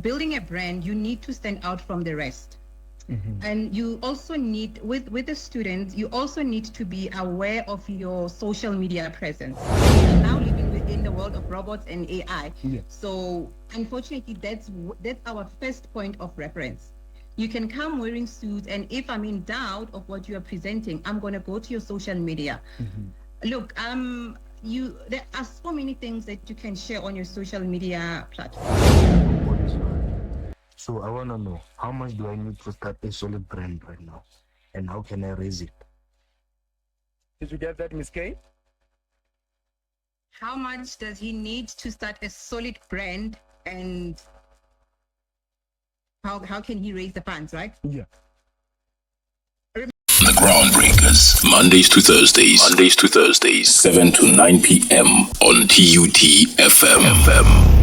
building a brand, you need to stand out from the rest. And you also need, with the students, you also need to be aware of your social media presence. We are now living within the world of robots and AI. So unfortunately, that's our first point of reference. You can come wearing suits, and if I'm in doubt of what you are presenting, I'm going to go to your social media. Look, there are so many things that you can share on your social media platform. So I want to know, how much do I need to start a solid brand right now? And how can I raise it? Did you get that, Miss K? How much does he need to start a solid brand, and how can he raise the funds, right? Yeah. The Groundbreakers, Mondays to Thursdays, 7 to 9 p.m. on TUT FM.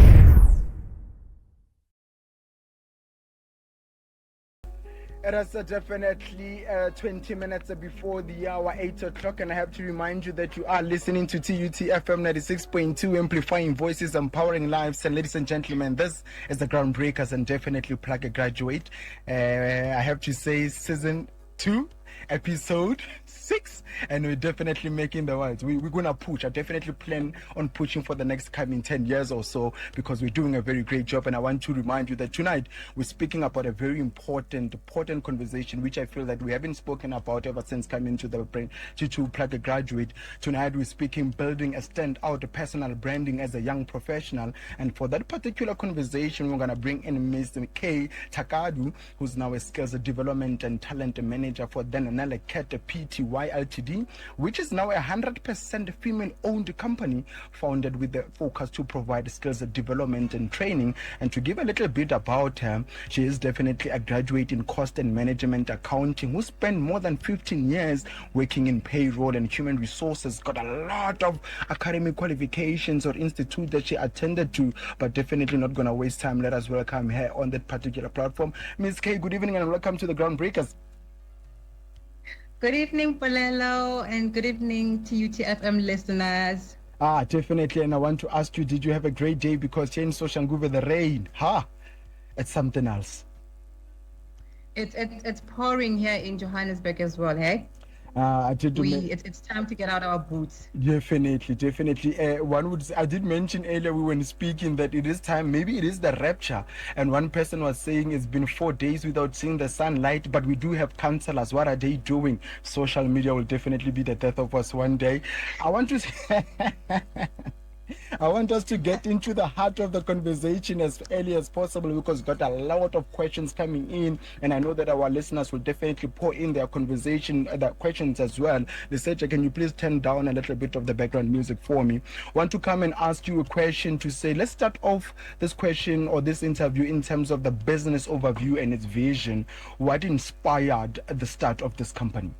It is definitely 20 minutes before the hour, 8 o'clock, and I have to remind you that you are listening to TUT FM 96.2, amplifying voices, empowering lives. And ladies and gentlemen, this is the Groundbreakers, and definitely Plug a Graduate. I have to say, season 2, episode 6, and we're definitely making the words. We're gonna push. I definitely plan on pushing for the next coming 10 years or so, because we're doing a very great job. And I want to remind you that tonight we're speaking about a very important conversation, which I feel that we haven't spoken about ever since coming to the brain to Plug a Graduate. Tonight we're speaking building a standout personal branding as a young professional, and for that particular conversation we're gonna bring in Ms. K Thakadu, who's now a skills development and talent manager for then Nelekat Pty Ltd, which is now a 100% female-owned company founded with the focus to provide skills development and training. And to give a little bit about her, she is definitely a graduate in cost and management accounting who spent more than 15 years working in payroll and human resources, got a lot of academic qualifications or institute that she attended to, but definitely not going to waste time. Let us welcome her on that particular platform. Ms. K, good evening and welcome to the Groundbreakers. Good evening, Polelo, and good evening to UTFM listeners. Definitely. And I want to ask you, did you have a great day? Because here in Soshanguve, the rain, it's something else. It's pouring here in Johannesburg as well, hey? It's time to get out our boots. Definitely. I did mention earlier we were speaking that it is time, maybe it is the rapture. And one person was saying it's been 4 days without seeing the sunlight, but we do have counselors. What are they doing? Social media will definitely be the death of us one day. I want us to get into the heart of the conversation as early as possible, because we've got a lot of questions coming in, and I know that our listeners will definitely pour in their questions as well. They said, can you please turn down a little bit of the background music for me? I want to come and ask you a question to say, let's start off this question or this interview in terms of the business overview and its vision. What inspired the start of this company?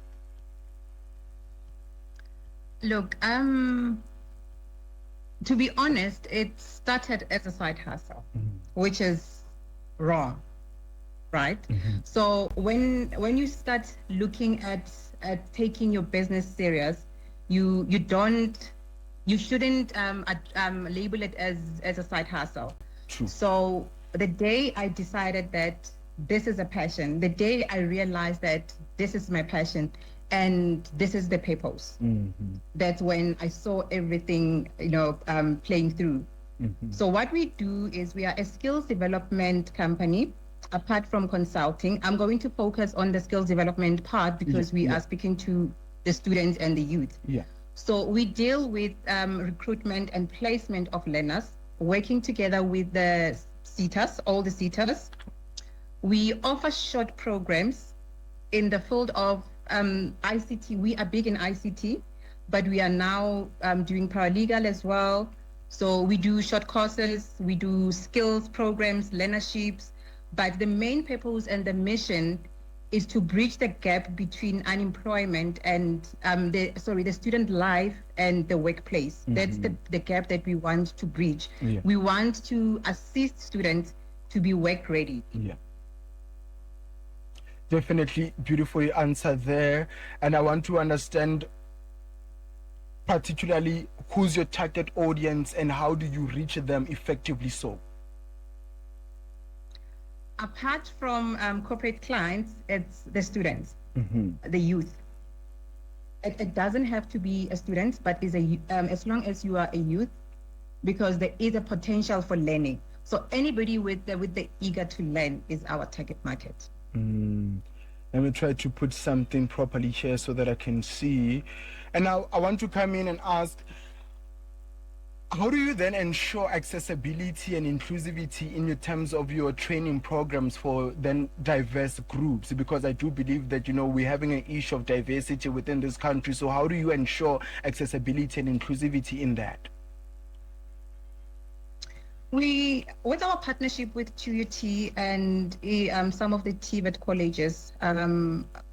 Look, to be honest, it started as a side hustle, which is wrong, right? So when you start looking at taking your business serious, you shouldn't label it as a side hustle. True. So the day I decided that this is a passion, the day I realized that this is my passion, and this is the purpose. That's when I saw everything, playing through. So what we do is we are a skills development company. Apart from consulting, I'm going to focus on the skills development part because we are speaking to the students and the youth. So we deal with recruitment and placement of learners, working together with the SETAs, all the SETAs. We offer short programs in the field of ICT. We are big in ICT, but we are now doing paralegal as well. So we do short courses, we do skills programs, learnerships, but the main purpose and the mission is to bridge the gap between unemployment and the student life and the workplace. That's the gap that we want to bridge. We want to assist students to be work ready. Definitely beautiful answer there. And I want to understand particularly who's your target audience and how do you reach them effectively so? apart from corporate clients, it's the students, the youth. It doesn't have to be a student, but as long as you are a youth, because there is a potential for learning. So anybody with the eager to learn is our target market. Let me try to put something properly here so that I can see. And now I want to come in and ask, how do you then ensure accessibility and inclusivity in your terms of your training programs for then diverse groups? Because I do believe that, we're having an issue of diversity within this country. So how do you ensure accessibility and inclusivity in that? With our partnership with TUT and some of the TVET colleges,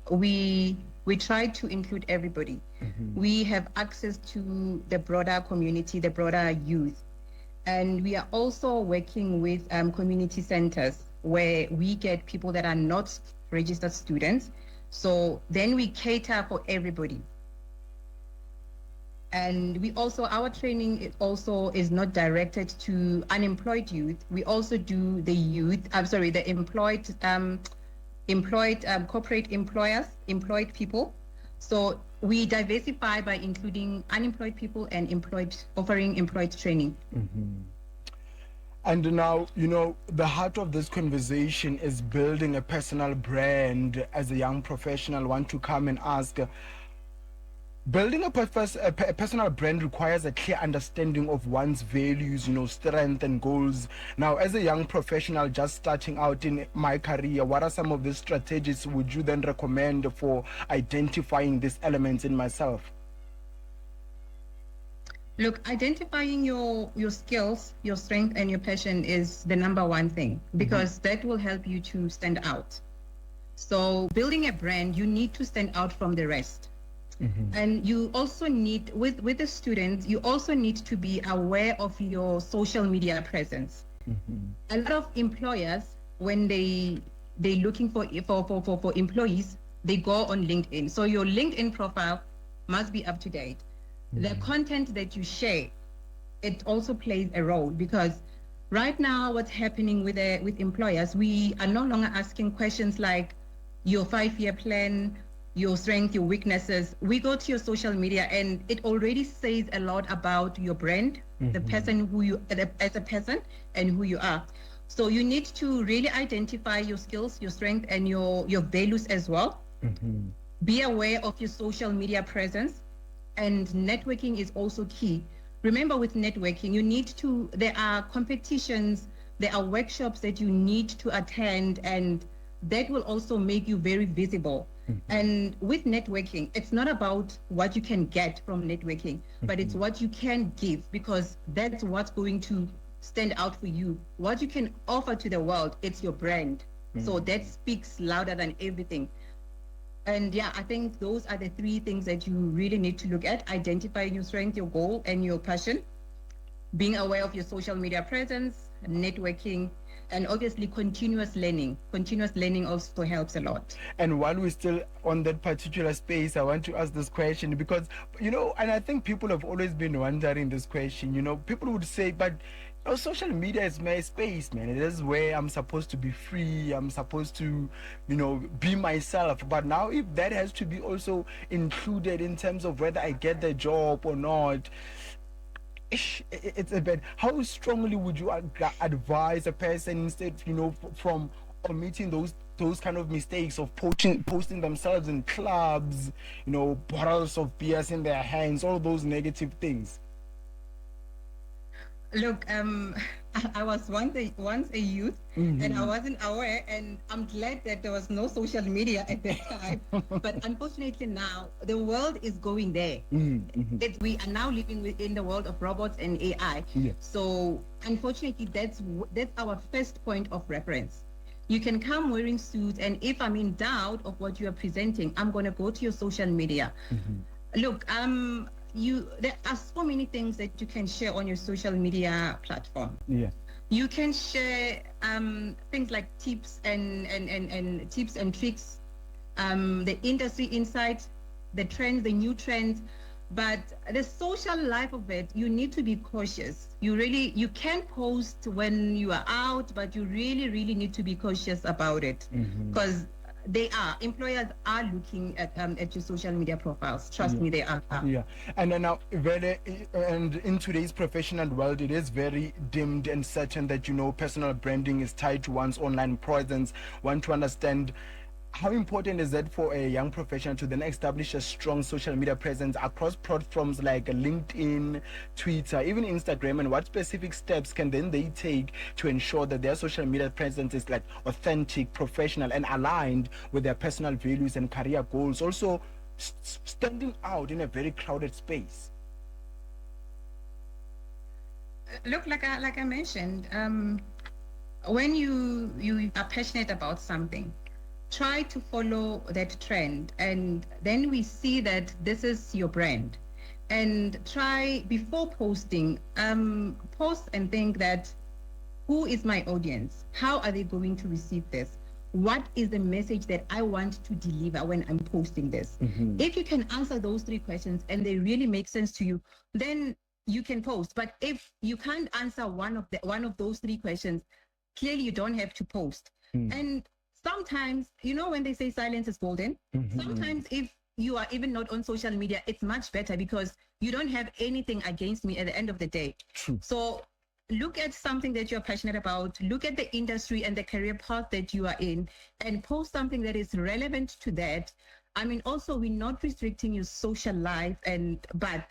we try to include everybody. We have access to the broader community, the broader youth. And we are also working with community centers where we get people that are not registered students. So then we cater for everybody. And our training is not directed to unemployed youth. We also do the employed corporate employers, employed people. So we diversify by including unemployed people and offering employed training. And now, the heart of this conversation is building a personal brand. As a young professional, I want to come and ask, building a personal brand requires a clear understanding of one's values, strength and goals. Now, as a young professional just starting out in my career, what are some of the strategies would you then recommend for identifying these elements in myself? Look, identifying your skills, your strength, and your passion is the number one thing, because that will help you to stand out. So building a brand, you need to stand out from the rest. And you also need, with the students, you also need to be aware of your social media presence. A lot of employers, when they're looking for employees, they go on LinkedIn. So your LinkedIn profile must be up to date. The content that you share, it also plays a role, because right now what's happening with employers, we are no longer asking questions like your 5-year plan, your strengths, your weaknesses. We go to your social media and it already says a lot about your brand, the person as a person and who you are. So you need to really identify your skills, your strength, and your values as well. Be aware of your social media presence, and networking is also key. Remember, with networking, there are competitions, there are workshops that you need to attend, and that will also make you very visible. And with networking, it's not about what you can get from networking, but it's what you can give, because that's what's going to stand out for you. What you can offer to the world, it's your brand. So that speaks louder than everything. And yeah, I think those are the 3 things that you really need to look at: identifying your strength, your goal, and your passion, being aware of your social media presence, networking, and obviously continuous learning. Continuous learning also helps a lot. And while we're still on that particular space, I want to ask this question because, and I think people have always been wondering this question. People would say, but social media is my space, man. It is where I'm supposed to be free. I'm supposed to, be myself. But now if that has to be also included in terms of whether I get the job or not, it's a bit. How strongly would you advise a person instead, from omitting those kind of mistakes of posting themselves in clubs, bottles of beers in their hands, all those negative things? Look, I was once a youth, and I wasn't aware, and I'm glad that there was no social media at that time. But unfortunately now, the world is going there. We are now living within the world of robots and AI. So unfortunately, that's our first point of reference. You can come wearing suits, and if I'm in doubt of what you are presenting, I'm going to go to your social media. Look, there are so many things that you can share on your social media platform. You can share things like tips and tips and tricks, the industry insights, the trends, the new trends. But the social life of it, you need to be cautious. You can post when you are out, but you really need to be cautious about it, because employers are looking at your social media profiles. Trust me, they are. Yeah, and then now, and in today's professional world, it is very dimmed and certain that personal branding is tied to one's online presence. One to understand how important is that for a young professional to then establish a strong social media presence across platforms like LinkedIn, Twitter, even Instagram, and what specific steps can then they take to ensure that their social media presence is like authentic, professional, and aligned with their personal values and career goals, also standing out in a very crowded space? Look, like I mentioned, when you are passionate about something, try to follow that trend, and then we see that this is your brand. And try, before posting, post and think that, who is my audience? How are they going to receive this? What is the message that I want to deliver when I'm posting this? If you can answer those three questions and they really make sense to you, then you can post. But if you can't answer one of those three questions, clearly you don't have to post. And sometimes, when they say silence is golden, sometimes if you are even not on social media, it's much better, because you don't have anything against me at the end of the day. So look at something that you're passionate about, look at the industry and the career path that you are in, and post something that is relevant to that. I mean, also, we're not restricting your social life, but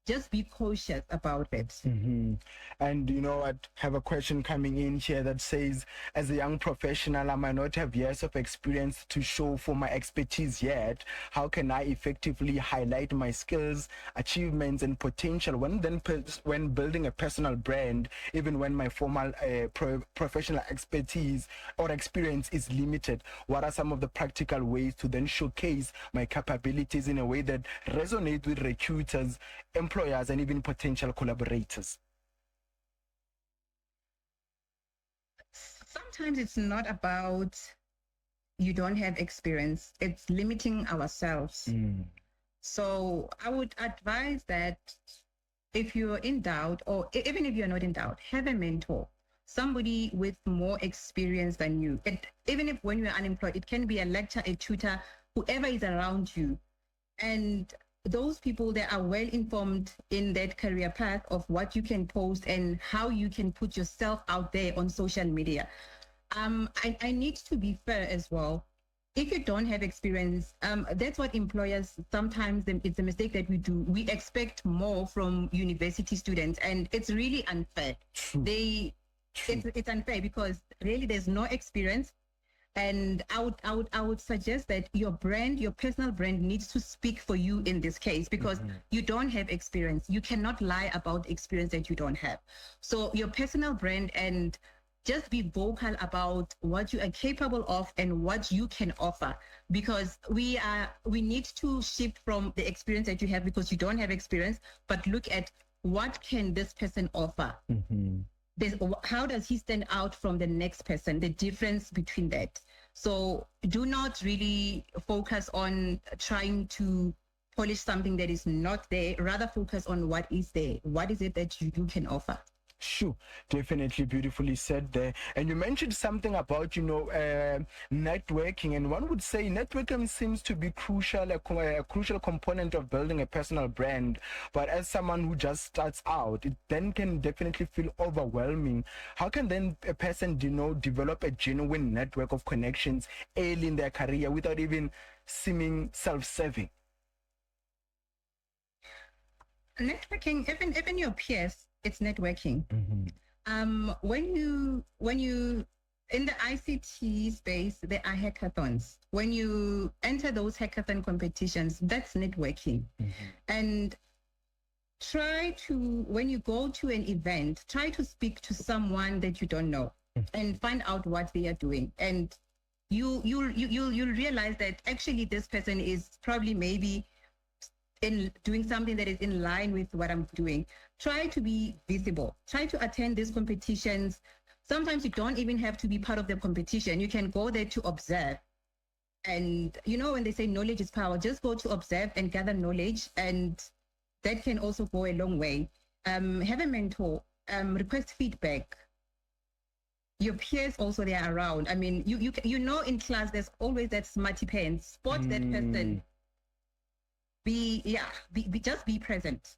just be cautious about it. And I have a question coming in here that says, as a young professional, I might not have years of experience to show for my expertise yet. How can I effectively highlight my skills, achievements, and potential when building a personal brand, even when my formal professional expertise or experience is limited? What are some of the practical ways to then showcase my capabilities in a way that resonates with recruiters, employers, and even potential collaborators? Sometimes it's not about you don't have experience, it's limiting ourselves. So I would advise that if you're in doubt, or even if you're not in doubt, have a mentor, somebody with more experience than you. Even if when you're unemployed, it can be a lecturer, a tutor, whoever is around you. And those people that are well informed in that career path of what you can post and how you can put yourself out there on social media. I need to be fair as well. If you don't have experience, that's what employers, sometimes it's a mistake that we do. We expect more from university students, and it's really unfair. It's unfair, because really there's no experience. And I would suggest that your personal brand needs to speak for you in this case, because you don't have experience. You cannot lie about experience that you don't have. So your personal brand, and just be vocal about what you are capable of and what you can offer, because we need to shift from the experience that you have, because you don't have experience, but look at what can this person offer. How does he stand out from the next person, the difference between that. So do not really focus on trying to polish something that is not there, rather focus on what is there. What is it that you can offer? Sure, definitely beautifully said there. And you mentioned something about, networking, and one would say networking seems to be a crucial component of building a personal brand. But as someone who just starts out, it then can definitely feel overwhelming. How can then a person, develop a genuine network of connections early in their career without even seeming self-serving? Networking, even your peers, it's networking. When you in the ICT space, there are hackathons. When you enter those hackathon competitions, that's networking. And when you go to an event, try to speak to someone that you don't know and find out what they are doing. And you'll realize that actually this person is probably maybe in doing something that is in line with what I'm doing. Try to be visible. Try to attend these competitions. Sometimes you don't even have to be part of the competition. You can go there to observe. And when they say knowledge is power, just go to observe and gather knowledge, and that can also go a long way. Have a mentor, request feedback. Your peers also, they are around. I mean, you know, in class, there's always that smarty pants. Spot that person. Just be present.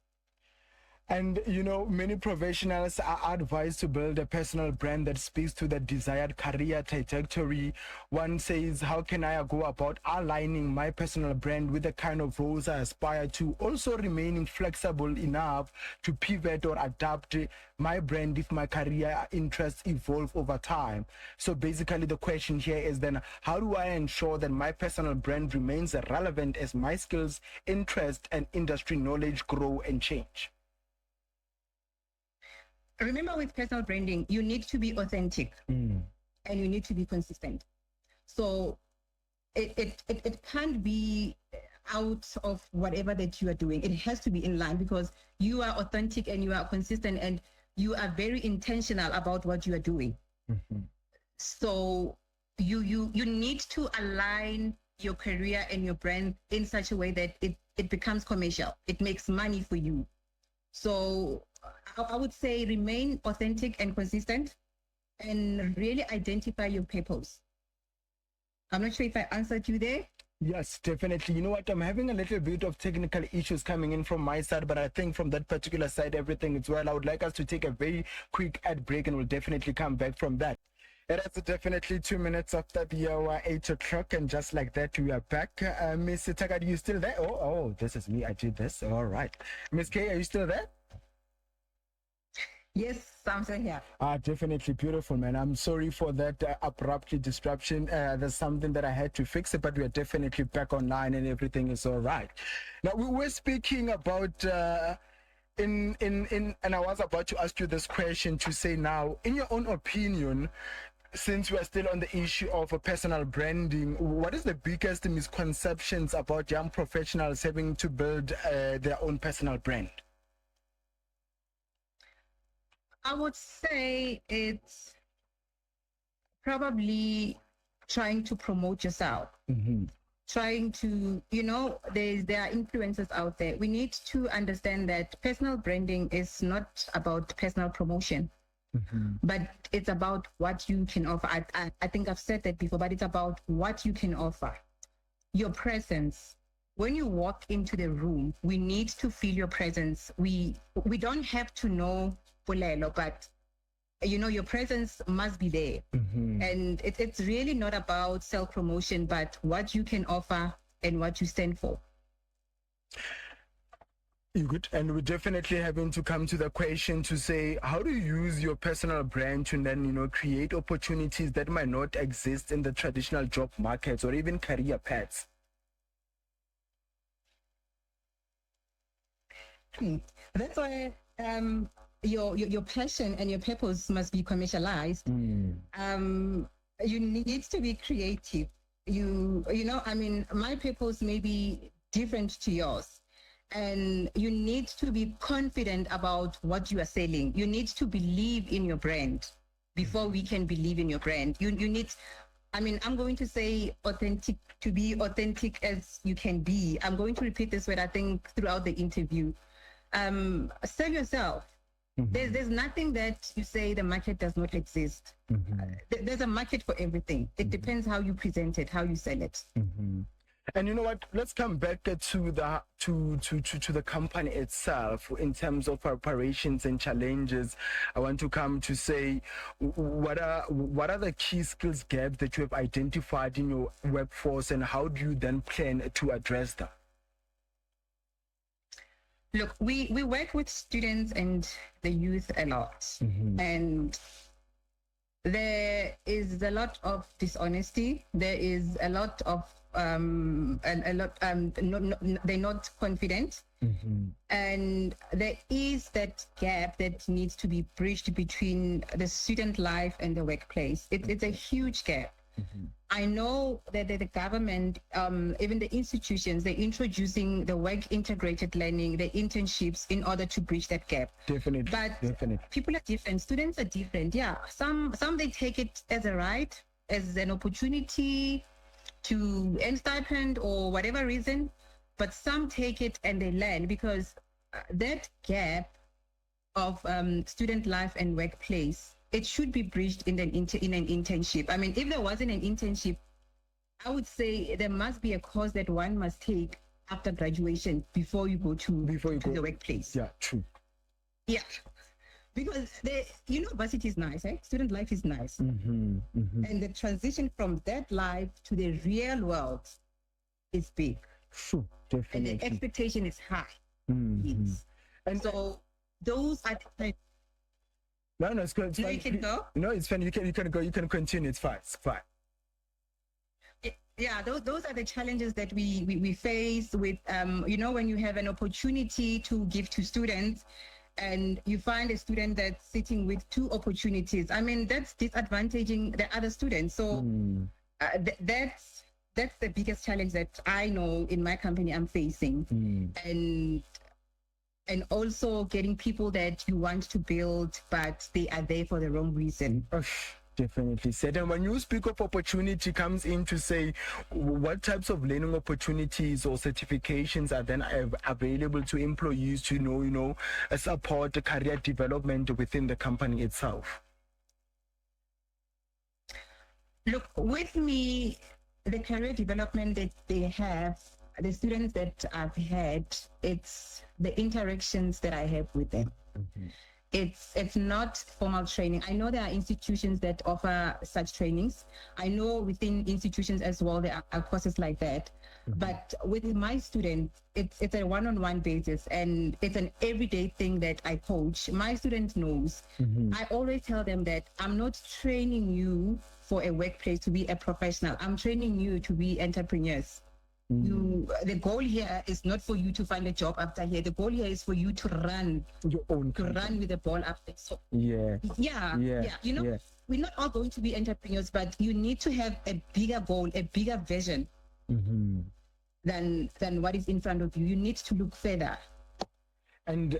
And, you know, many professionals are advised to build a personal brand that speaks to the desired career trajectory. One says, how can I go about aligning my personal brand with the kind of roles I aspire to, also remaining flexible enough to pivot or adapt my brand if my career interests evolve over time? So basically the question here is then, how do I ensure that my personal brand remains relevant as my skills, interests, and industry knowledge grow and change? Remember, with personal branding, you need to be authentic and you need to be consistent. So it can't be out of whatever that you are doing. It has to be in line, because you are authentic and you are consistent and you are very intentional about what you are doing. So you need to align your career and your brand in such a way that it becomes commercial. It makes money for you. So I would say remain authentic and consistent and really identify your purpose. I'm not sure if I answered you there. Yes, definitely. You know what? I'm having a little bit of technical issues coming in from my side, but I think from that particular side, everything is well. I would like us to take a very quick ad break and we'll definitely come back from that. It is definitely 2 minutes after the hour, 8 o'clock, and just like that, we are back. Miss Thakadu, you still there? Oh, this is me. I did this. All right. Miss K, are you still there? Yes, I'm still here. Definitely beautiful, man. I'm sorry for that abrupt disruption. There's something that I had to fix it, but we are definitely back online and everything is all right. Now, we were speaking about... and I was about to ask you this question to say now, in your own opinion, since we are still on the issue of personal branding, what is the biggest misconceptions about young professionals having to build their own personal brand? I would say it's probably trying to promote yourself. Trying to, you know, there are influencers out there. We need to understand that personal branding is not about personal promotion, but it's about what you can offer. I think I've said that before, but it's about what you can offer. Your presence. When you walk into the room, we need to feel your presence. We don't have to know Polelo, but you know, your presence must be there. And it's really not about self-promotion, but what you can offer and what you stand for. Good. And we're definitely having to come to the question to say, how do you use your personal brand to then, you know, create opportunities that might not exist in the traditional job markets or even career paths? That's why your passion and your purpose must be commercialized. You need to be creative. You know, I mean, my purpose may be different to yours, and you need to be confident about what you are selling. You need to believe in your brand before we can believe in your brand. You need, I mean, I'm going to say authentic, to be authentic as you can be. I'm going to repeat this word, I think, throughout the interview. Sell yourself. There's nothing that you say the market does not exist. There's a market for everything. It depends how you present it, how you sell it. And you know what? Let's come back to the company itself in terms of operations and challenges. I want to come to say, what are the key skills gaps that you have identified in your workforce, and how do you then plan to address them? Look, we work with students and the youth a lot, and there is a lot of dishonesty. There is a lot of they're not confident, and there is that gap that needs to be bridged between the student life and the workplace. It's a huge gap. I know that the government, even the institutions, they're introducing the work integrated learning, the internships, in order to bridge that gap. Definitely. But definitely. People are different. Students are different. Yeah. Some they take it as a right, as an opportunity to earn stipend or whatever reason. But some take it and they learn, because that gap of student life and workplace, it should be bridged in an internship. I mean, if there wasn't an internship, I would say there must be a course that one must take after graduation before you go to the workplace. Yeah, true. Yeah, because the university is nice, eh? Student life is nice, Mm-hmm. Mm-hmm. and the transition from that life to the real world is big. True, definitely. And the expectation is high. Mm-hmm. Yes. And so those are the no, it's good. It's you fine. can go. No, it's fine. You can go. You can continue. It's fine. It's fine. Yeah, those are the challenges that we face with when you have an opportunity to give to students and you find a student that's sitting with two opportunities. I mean, that's disadvantaging the other students. So that's the biggest challenge that I know in my company I'm facing. And also getting people that you want to build, but they are there for the wrong reason. Definitely said. And when you speak of opportunity comes in to say what types of learning opportunities or certifications are then available to employees to support the career development within the company itself. Look, with me, the career development that they have, the students that I've had, it's the interactions that I have with them. It's not formal training. I know there are institutions that offer such trainings. I know within institutions as well there are courses like that. But with my students, it's a one-on-one basis, and it's an everyday thing that I coach. My student knows. I always tell them that I'm not training you for a workplace to be a professional. I'm training you to be entrepreneurs. The goal here is not for you to find a job after here. The goal here is for you to run Your own company. run with the ball after. So Yeah. We're not all going to be entrepreneurs, but you need to have a bigger goal, a bigger vision than what is in front of you. You need to look further. And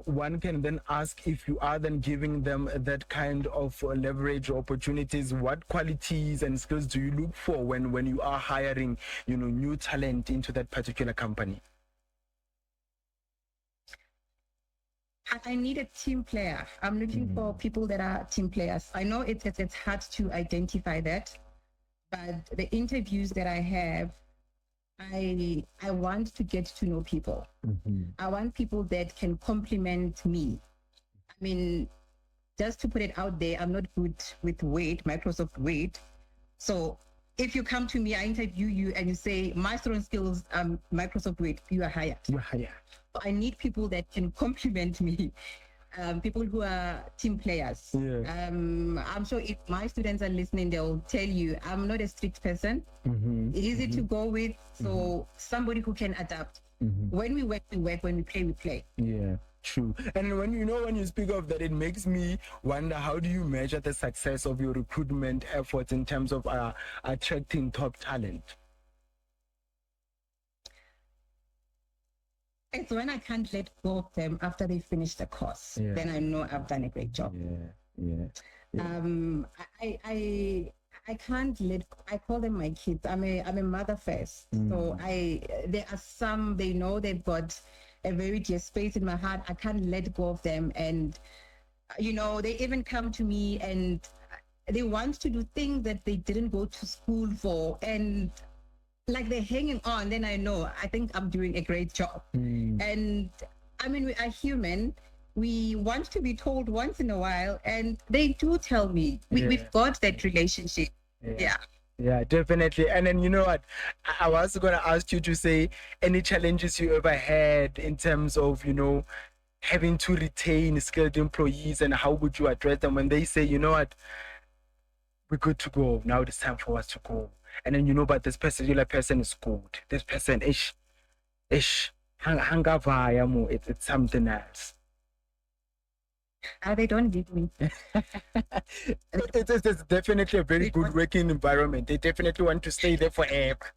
one can then ask, if you are then giving them that kind of leverage or opportunities, what qualities and skills do you look for when you are hiring new talent into that particular company? I need a team player. I'm looking for people that are team players. I know it's hard to identify that, but the interviews that I have, I want to get to know people. I want people that can complement me. I mean, just to put it out there, I'm not good with Microsoft Word. So if you come to me, I interview you and you say, my strong skills, Microsoft Word, you are hired. You're hired. So I need people that can complement me. People who are team players. Yeah. I'm sure if my students are listening, they'll tell you I'm not a strict person. Easy to go with. So somebody who can adapt. When we work, we work. When we play, we play. Yeah, true. And when you speak of that, it makes me wonder, how do you measure the success of your recruitment efforts in terms of attracting top talent? It's when I can't let go of them after they finish the course. Yeah. Then I know I've done a great job. Yeah. I can't I call them my kids. I'm a mother first. So there are some, they know they've got a very dear space in my heart. I can't let go of them. And, they even come to me and they want to do things that they didn't go to school for. And like they're hanging on, then I know, I think I'm doing a great job. And I mean, we are human. We want to be told once in a while, and they do tell me. We've got that relationship. Yeah, definitely. And then, you know what, I was going to ask you to say any challenges you ever had in terms of, having to retain skilled employees, and how would you address them when they say, you know what, we're good to go, now it's time for us to go. And then, but this particular person is good. This person it's something else. They don't need me. It's definitely a very good working environment. They definitely want to stay there forever.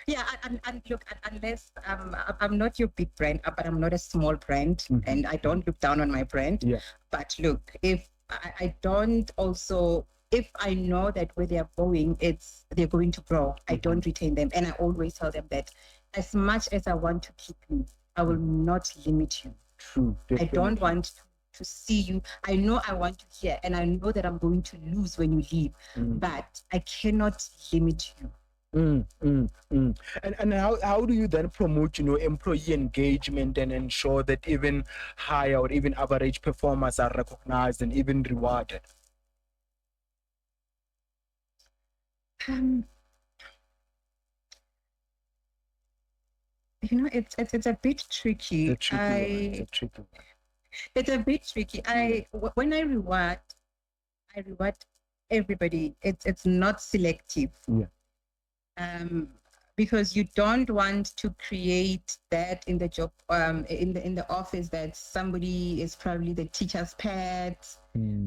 Yeah, and look, unless I'm not your big brand, but I'm not a small brand, and I don't look down on my brand. Yeah. But look, if I don't also, if I know that where they're going, they're going to grow, I don't retain them. And I always tell them that as much as I want to keep you, I will not limit you. True. I don't want to see you. I know I want you here, and I know that I'm going to lose when you leave, but I cannot limit you. And how do you then promote, employee engagement and ensure that even higher or even average performers are recognized and even rewarded? It's a bit tricky. It's a tricky one. It's a bit tricky. When I reward everybody. It's not selective. Yeah. Because you don't want to create that in the job, in the office, that somebody is probably the teacher's pet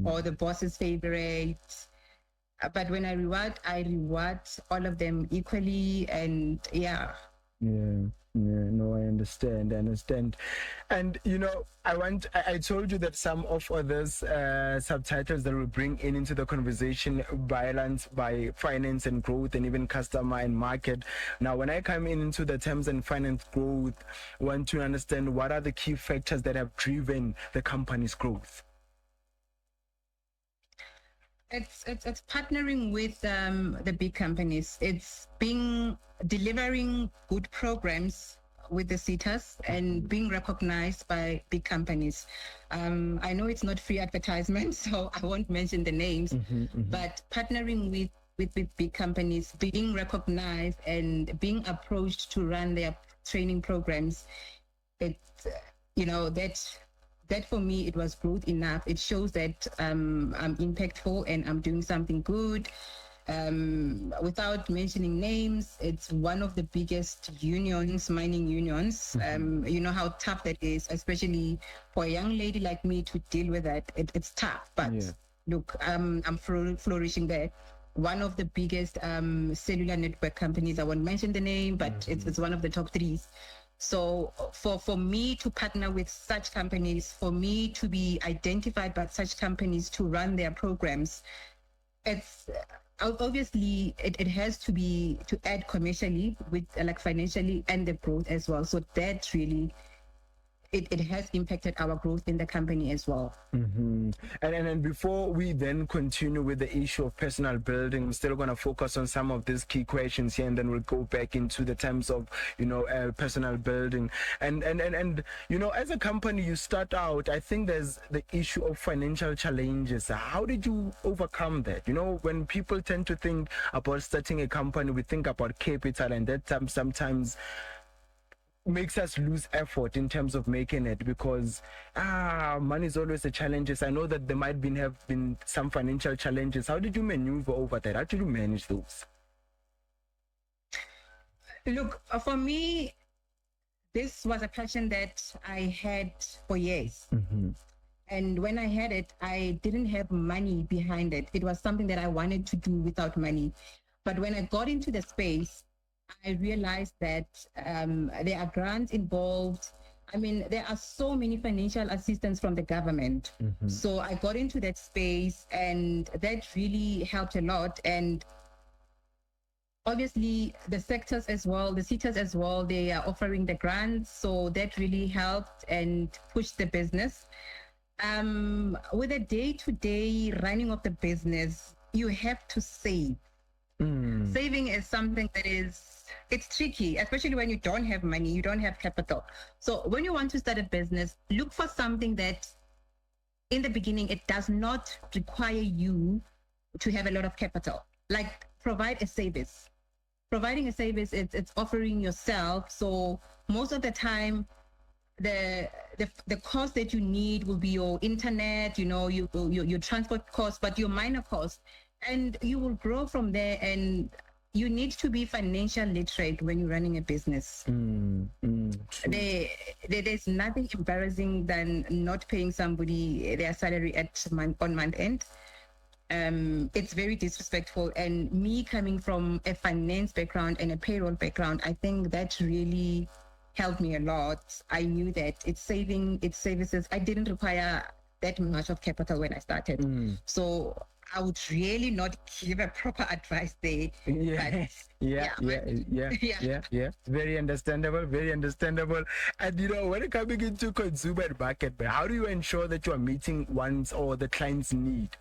or the boss's favorite. But when I reward all of them equally, and yeah. No, I understand. And I told you that some of others subtitles that we bring into the conversation, balance by finance and growth, and even customer and market. Now, when I come into the terms and finance growth, I want to understand what are the key factors that have driven the company's growth. It's partnering with the big companies. It's delivering good programs with the SETAs and being recognized by big companies. I know it's not free advertisement, so I won't mention the names, but partnering with big companies, being recognized and being approached to run their training programs, that for me, it was growth enough. It shows that I'm impactful and I'm doing something good. Without mentioning names, it's one of the biggest unions, mining unions. You know how tough that is, especially for a young lady like me to deal with that. It's tough, but look, I'm flourishing there. One of the biggest cellular network companies, I won't mention the name, but it's one of the top 3. So for me to partner with such companies, for me to be identified by such companies to run their programs, it's obviously it has to add commercially with financially and the growth as well. So that really it has impacted our growth in the company as well. And before we then continue with the issue of personal building, we're still going to focus on some of these key questions here, and then we'll go back into the terms of personal building. And as a company, you start out, I think there's the issue of financial challenges. How did you overcome that? When people tend to think about starting a company, we think about capital, and that sometimes makes us lose effort in terms of making it, because money is always a challenge. I know that there might have been some financial challenges. How did you maneuver over that? How did you manage those? Look, for me, this was a passion that I had for years. And when I had it, I didn't have money behind it. It was something that I wanted to do without money. But when I got into the space, I realized that there are grants involved. I mean, there are so many financial assistance from the government. So I got into that space, and that really helped a lot. And obviously, the sectors as well, the SETAs as well, they are offering the grants. So that really helped and pushed the business. With the day-to-day running of the business, you have to save. Saving is something that it's tricky, especially when you don't have money, you don't have capital. So when you want to start a business, look for something that in the beginning, it does not require you to have a lot of capital. Like provide a service. Providing a service, it's offering yourself. So most of the time, the cost that you need will be your internet, your transport cost, but your minor cost. And you will grow from there, and you need to be financial literate when you're running a business. There's nothing embarrassing than not paying somebody their salary on month end. It's very disrespectful. And me coming from a finance background and a payroll background, I think that really helped me a lot. I knew that it's saving, it's services. I didn't require that much of capital when I started. So I would really not give a proper advice there. Yeah. Yeah. Very understandable. Very understandable. And when it coming into consumer market, but how do you ensure that you are meeting one's or the client's need?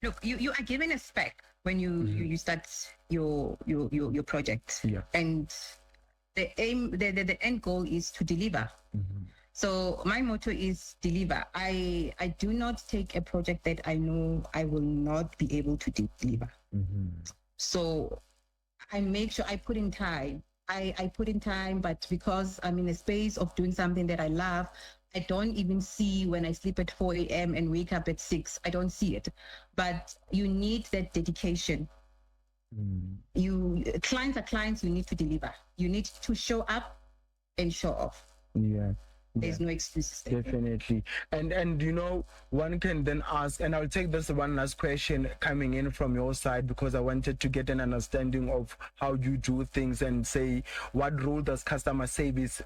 Look, you are given a spec when you start your project, and the aim, the end goal is to deliver. So my motto is deliver. I do not take a project that I know I will not be able to deliver. So I make sure I put in time. I put in time, but because I'm in a space of doing something that I love, I don't even see when I sleep at 4 a.m. and wake up at 6. I don't see it. But you need that dedication. Clients are clients, you need to deliver. You need to show up and show off. There's no excuses. Definitely. And one can then ask, and I'll take this one last question coming in from your side, because I wanted to get an understanding of how you do things and say, what role does customer service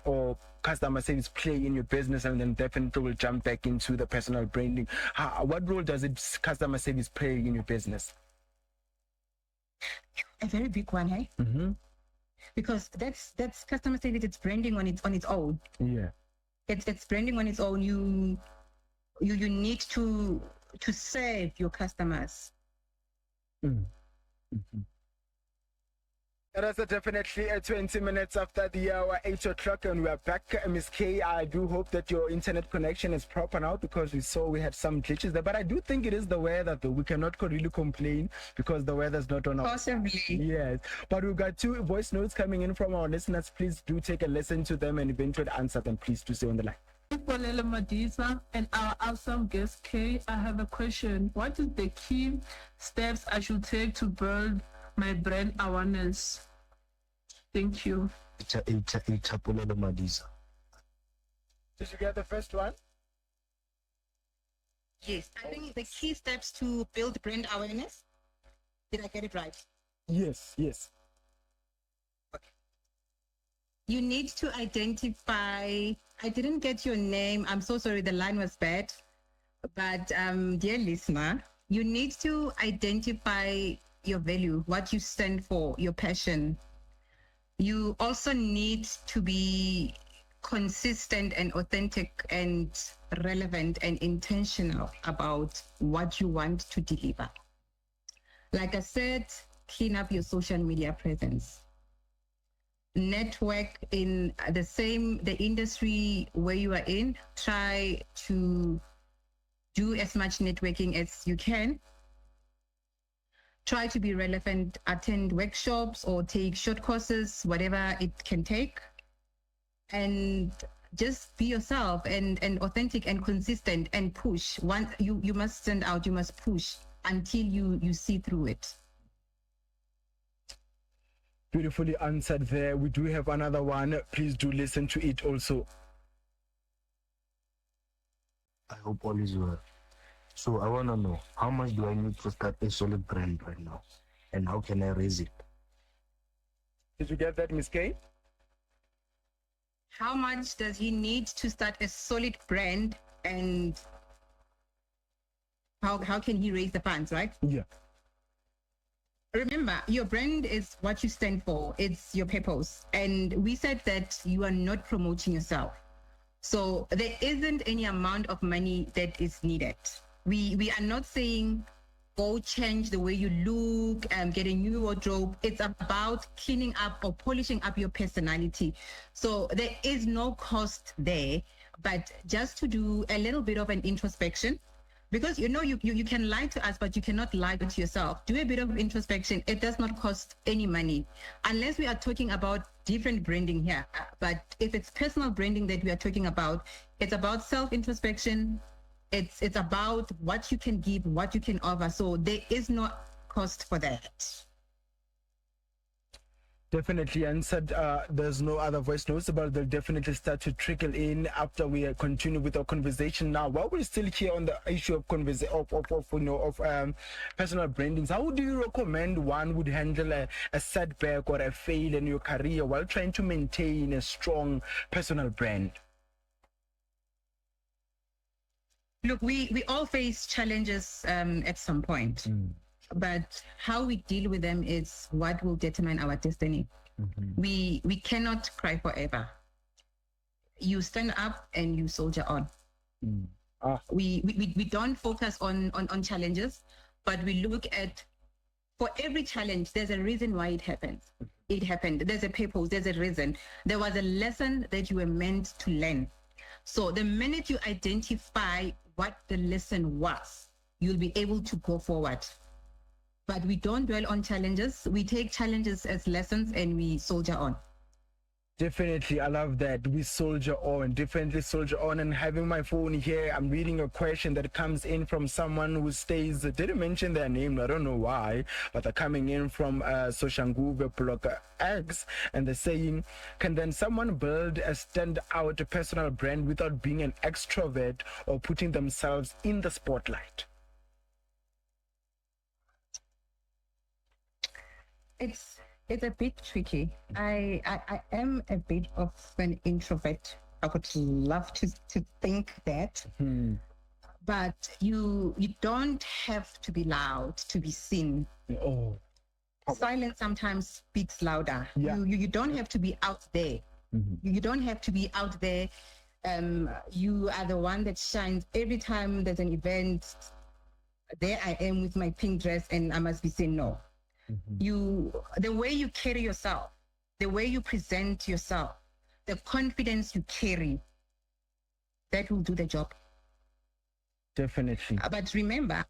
play in your business? And then definitely we'll jump back into the personal branding. What role does customer service play in your business? A very big one, hey? Because that's customer service. It's branding on its own. Yeah. It's branding on its own. You need to serve your customers. It is definitely 20 minutes after the hour, 8 o'clock, and we are back. Miss K, I do hope that your internet connection is proper now, because we had some glitches there. But I do think it is the weather, though. We cannot really complain because the weather's not on our... Possibly. Yes. But we've got 2 voice notes coming in from our listeners. Please do take a listen to them and eventually answer them. Please do stay on the line. Polelo, Madisa, and our awesome guest K, I have a question. What is the key steps I should take to build my brand awareness? Thank you. It's Polelo, Madisa. Did you get the first one? Yes, I think the key steps to build brand awareness. Did I get it right? Yes. Okay. You need to identify. I didn't get your name. I'm so sorry. The line was bad. But dear listener, you need to identify your value, what you stand for, your passion. You also need to be consistent and authentic and relevant and intentional about what you want to deliver. Like I said, clean up your social media presence. Network in the industry where you are in. Try to do as much networking as you can. Try to be relevant, attend workshops or take short courses, whatever it can take. And just be yourself and authentic and consistent and push. You must stand out, you must push until you see through it. Beautifully answered there. We do have another one. Please do listen to it also. I hope all is well. So I want to know, how much do I need to start a solid brand right now? And how can I raise it? Did you get that, Miss K? How much does he need to start a solid brand, and how can he raise the funds, right? Yeah. Remember, your brand is what you stand for. It's your purpose. And we said that you are not promoting yourself. So there isn't any amount of money that is needed. We are not saying go change the way you look and get a new wardrobe. It's about cleaning up or polishing up your personality. So there is no cost there, but just to do a little bit of an introspection, because you can lie to us, but you cannot lie to yourself. Do a bit of introspection. It does not cost any money, unless we are talking about different branding here. But if it's personal branding that we are talking about, it's about self-introspection. It's about what you can give, what you can offer. So there is no cost for that. Definitely answered. There's no other voice notes, but they'll definitely start to trickle in after we continue with our conversation. Now, while we're still here on the issue of personal brandings, how would you recommend one would handle a setback or a fail in your career while trying to maintain a strong personal brand? Look, we all face challenges at some point, but how we deal with them is what will determine our destiny. We cannot cry forever. You stand up and you soldier on. We don't focus on challenges, but we look at, for every challenge, there's a reason why it happened. It happened. There's a purpose. There's a reason. There was a lesson that you were meant to learn. So the minute you identify what the lesson was, you'll be able to go forward. But we don't dwell on challenges. We take challenges as lessons and we soldier on. Definitely, I love that. We soldier on, definitely soldier on. And having my phone here, I'm reading a question that comes in from someone who stays, didn't mention their name, I don't know why, but they're coming in from Soshanguve Blocker X, and they're saying, can then someone build a standout personal brand without being an extrovert or putting themselves in the spotlight? It's a bit tricky. I am a bit of an introvert. I would love to think that. But you don't have to be loud to be seen. Silence sometimes speaks louder. You don't have to be out there. You don't have to be out there. You are the one that shines every time there's an event. There I am with my pink dress and I must be seen. No. The way you carry yourself, the way you present yourself, the confidence you carry, that will do the job. Definitely. But remember,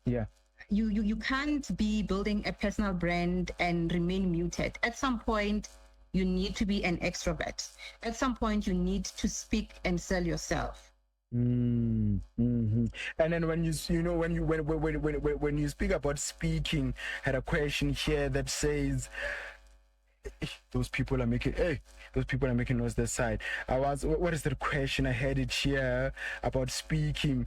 you can't be building a personal brand and remain muted. At some point, you need to be an extrovert. At some point, you need to speak and sell yourself. And then when you speak about speaking, I had a question here that says, those people are making noise this side. What is the question? I had it here about speaking.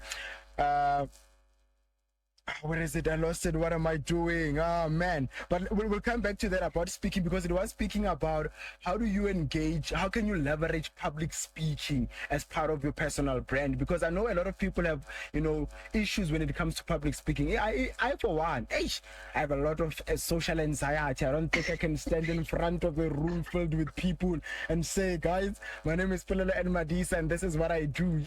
Where is it? I lost it. What am I doing? Oh man. But we'll come back to that about speaking, because it was speaking about how do you engage, how can you leverage public speaking as part of your personal brand? Because I know a lot of people have, issues when it comes to public speaking. I for one, I have a lot of social anxiety. I don't think I can stand in front of a room filled with people and say, guys, my name is Polelo and Madisa and this is what I do.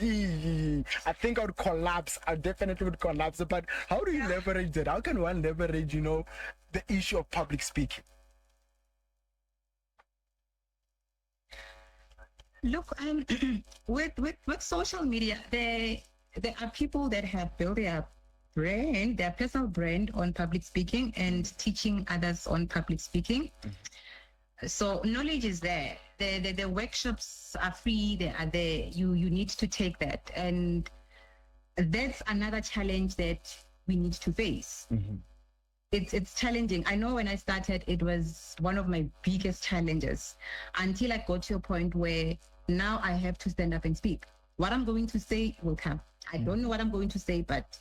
I think I would collapse. I definitely would collapse. But how do you leverage that? How can one leverage, the issue of public speaking? Look, with social media, there are people that have built their brand, their personal brand on public speaking and teaching others on public speaking. So knowledge is there. The workshops are free. They are there. You need to take that, and that's another challenge that we need to face. It's challenging. I know when I started, it was one of my biggest challenges, until I got to a point where now I have to stand up and speak. What I'm going to say will come. I don't know what I'm going to say, but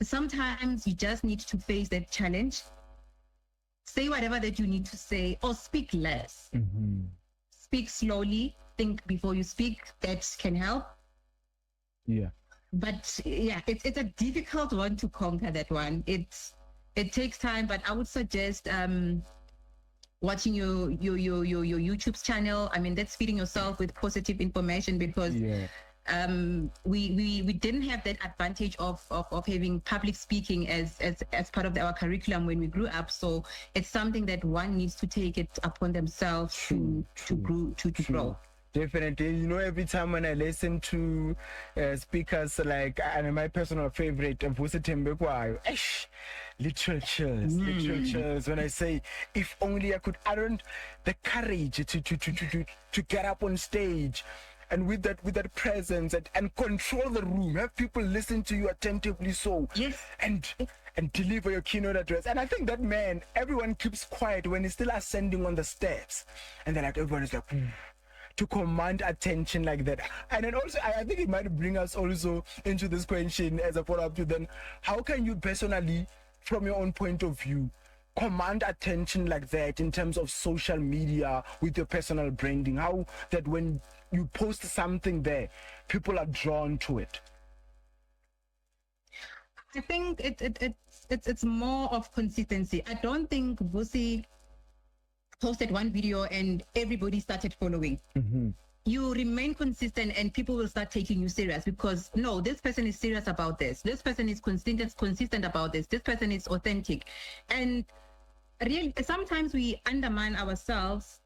sometimes you just need to face that challenge. Say whatever that you need to say, or speak less. Speak slowly. Think before you speak. That can help. But it's a difficult one to conquer, that one. It takes time, but I would suggest watching your YouTube's channel. I mean, that's feeding yourself with positive information, because we didn't have that advantage of having public speaking as part of our curriculum when we grew up. So it's something that one needs to take it upon themselves to grow. Definitely. Every time when I listen to speakers like, and my personal favorite, Vusi Tembekwayo, literal chills when I say, if only I could, I don't, the courage to get up on stage and with that presence and control the room, have people listen to you attentively, and deliver your keynote address. And I think that, man, everyone keeps quiet when he's still ascending on the steps, and then everyone is like, to command attention like that. And then also, I think it might bring us also into this question as a follow-up to then, how can you personally, from your own point of view, command attention like that in terms of social media with your personal branding? How that when you post something there, people are drawn to it? I think it's more of consistency. I don't think Vusi posted one video and everybody started following. You remain consistent and people will start taking you serious because no, this person is serious about this. This person is consistent about this. This person is authentic. And really, sometimes we undermine ourselves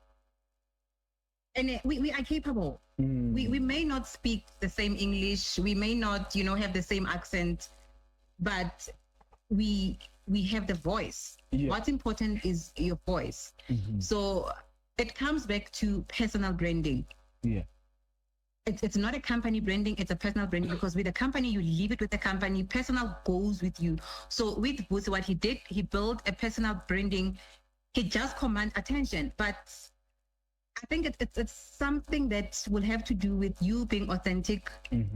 and we are capable. We may not speak the same English. We may not, have the same accent, but we have the voice. Yeah. What's important is your voice. So it comes back to personal branding. Yeah. It's not a company branding, it's a personal branding because with a company, you leave it with the company. Personal goes with you. So with Vusi, what he did, he built a personal branding. He just commands attention. But I think it's something that will have to do with you being authentic,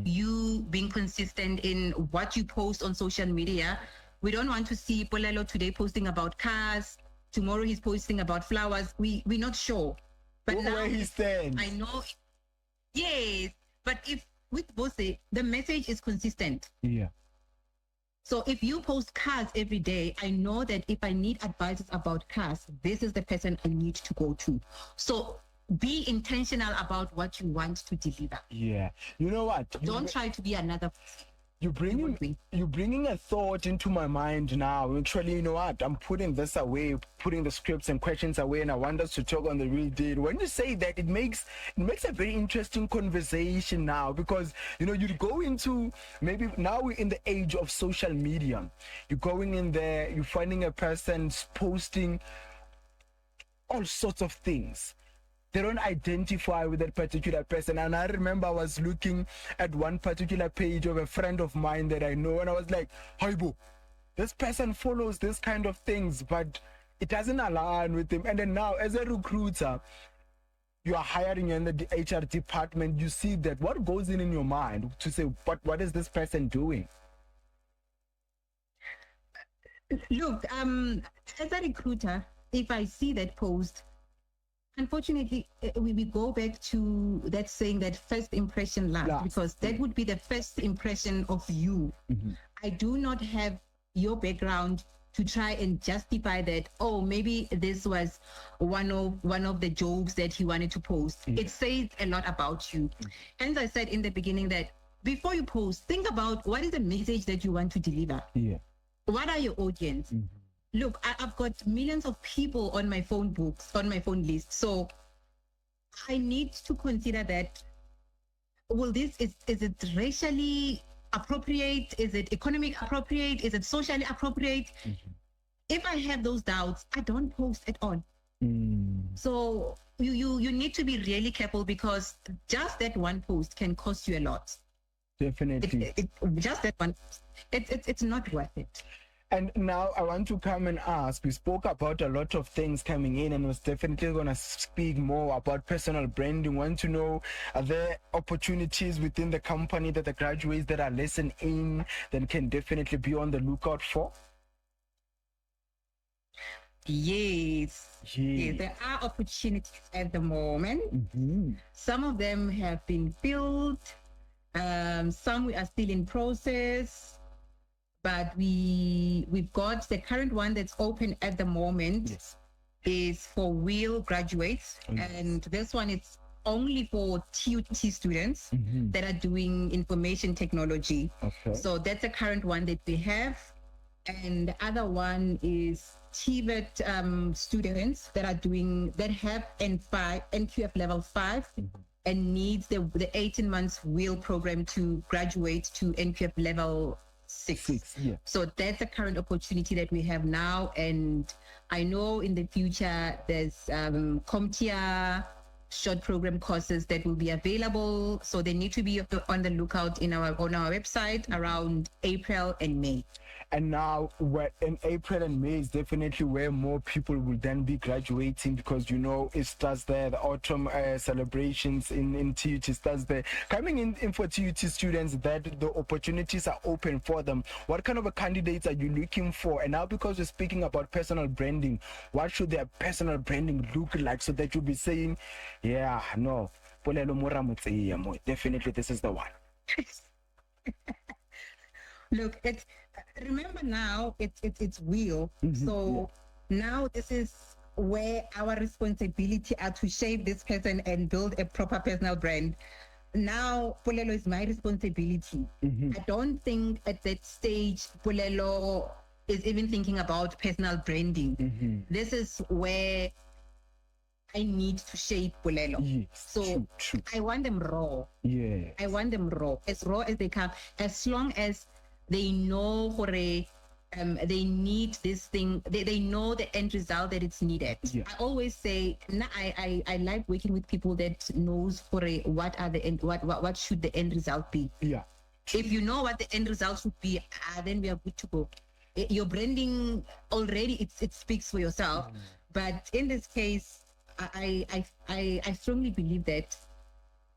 you being consistent in what you post on social media. We don't want to see Polelo today posting about cars, tomorrow he's posting about flowers. We're not sure. But now where he stands. I know. Yes. But if with Vusi, the message is consistent. Yeah. So if you post cars every day, I know that if I need advices about cars, this is the person I need to go to. So be intentional about what you want to deliver. Yeah. You know what? Don't try to be another. You're bringing a thought into my mind now. Actually, you know what? I'm putting this away, putting the scripts and questions away, and I want us to talk on the real deal. When you say that, it makes a very interesting conversation now because you go into maybe now we're in the age of social media. You're going in there, you're finding a person posting all sorts of things. They don't identify with that particular person. And I remember I was looking at one particular page of a friend of mine that I know, and I was like, Haibo, this person follows this kind of things, but it doesn't align with him. And then now, as a recruiter, you are hiring in the HR department, you see that. What goes in your mind to say, but what is this person doing? Look, as a recruiter, if I see that post, unfortunately, we go back to that saying that first impression lasts, because that would be the first impression of you. I do not have your background to try and justify that, oh, maybe this was one of the jokes that he wanted to post. It says a lot about you. Hence, I said in the beginning that before you post, think about what is the message that you want to deliver. Yeah. What are your audience? Look, I've got millions of people on my phone list. So I need to consider that, well, is it racially appropriate? Is it economic appropriate? Is it socially appropriate? If I have those doubts, I don't post at all. So you need to be really careful because just that one post can cost you a lot. Definitely. Just that one, it's not worth it. And now I want to come and ask, we spoke about a lot of things coming in and was definitely going to speak more about personal branding. Want to know, are there opportunities within the company that the graduates that are listening in that can definitely be on the lookout for? Yes, there are opportunities at the moment. Some of them have been filled. Some we are still in process. But we've got the current one that's open at the moment is for Wheel graduates. And this one is only for TUT students that are doing information technology. So that's the current one that we have. And the other one is TVET students that have NQF level 5 and needs the 18 months Wheel program to graduate to NQF level 6. So that's the current opportunity that we have now, and I know in the future there's CompTIA short program courses that will be available, so they need to be on the lookout on our website around April and May. And now in April and May is definitely where more people will then be graduating, because it starts there, the autumn celebrations in TUT starts there. Coming in for TUT students, that the opportunities are open for them. What kind of a candidates are you looking for? And now, because we're speaking about personal branding, what should their personal branding look like so that you'll be saying, yeah, no, definitely this is the one. Look, remember now it's real. So now this is where our responsibility are to shape this person and build a proper personal brand. Now Polelo is my responsibility. I don't think at that stage Polelo is even thinking about personal branding. This is where I need to shape Polelo. Yes, So true. I want them raw. Yeah. I want them raw as they come, as long as they know they need this thing, they know the end result that it's needed. Yeah. I always say I like working with people that knows what are the end, what should the end result be. Yeah. If you know what the end result should be, then we are good to go. Your branding already it speaks for yourself. But in this case, I strongly believe that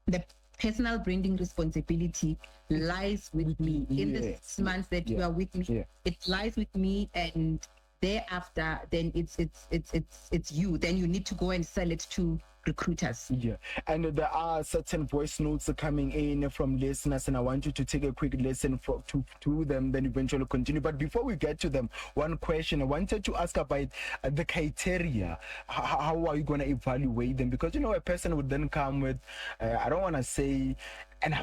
the personal branding responsibility lies with me in the 6 months that you are with me. Yeah. It lies with me, and thereafter, then it's you. Then you need to go and sell it to recruiters. Yeah, and there are certain voice notes coming in from listeners, and I want you to take a quick listen to them, then eventually continue. But before we get to them, one question I wanted to ask about the criteria. How are you going to evaluate them? Because a person would then come with, I don't want to say an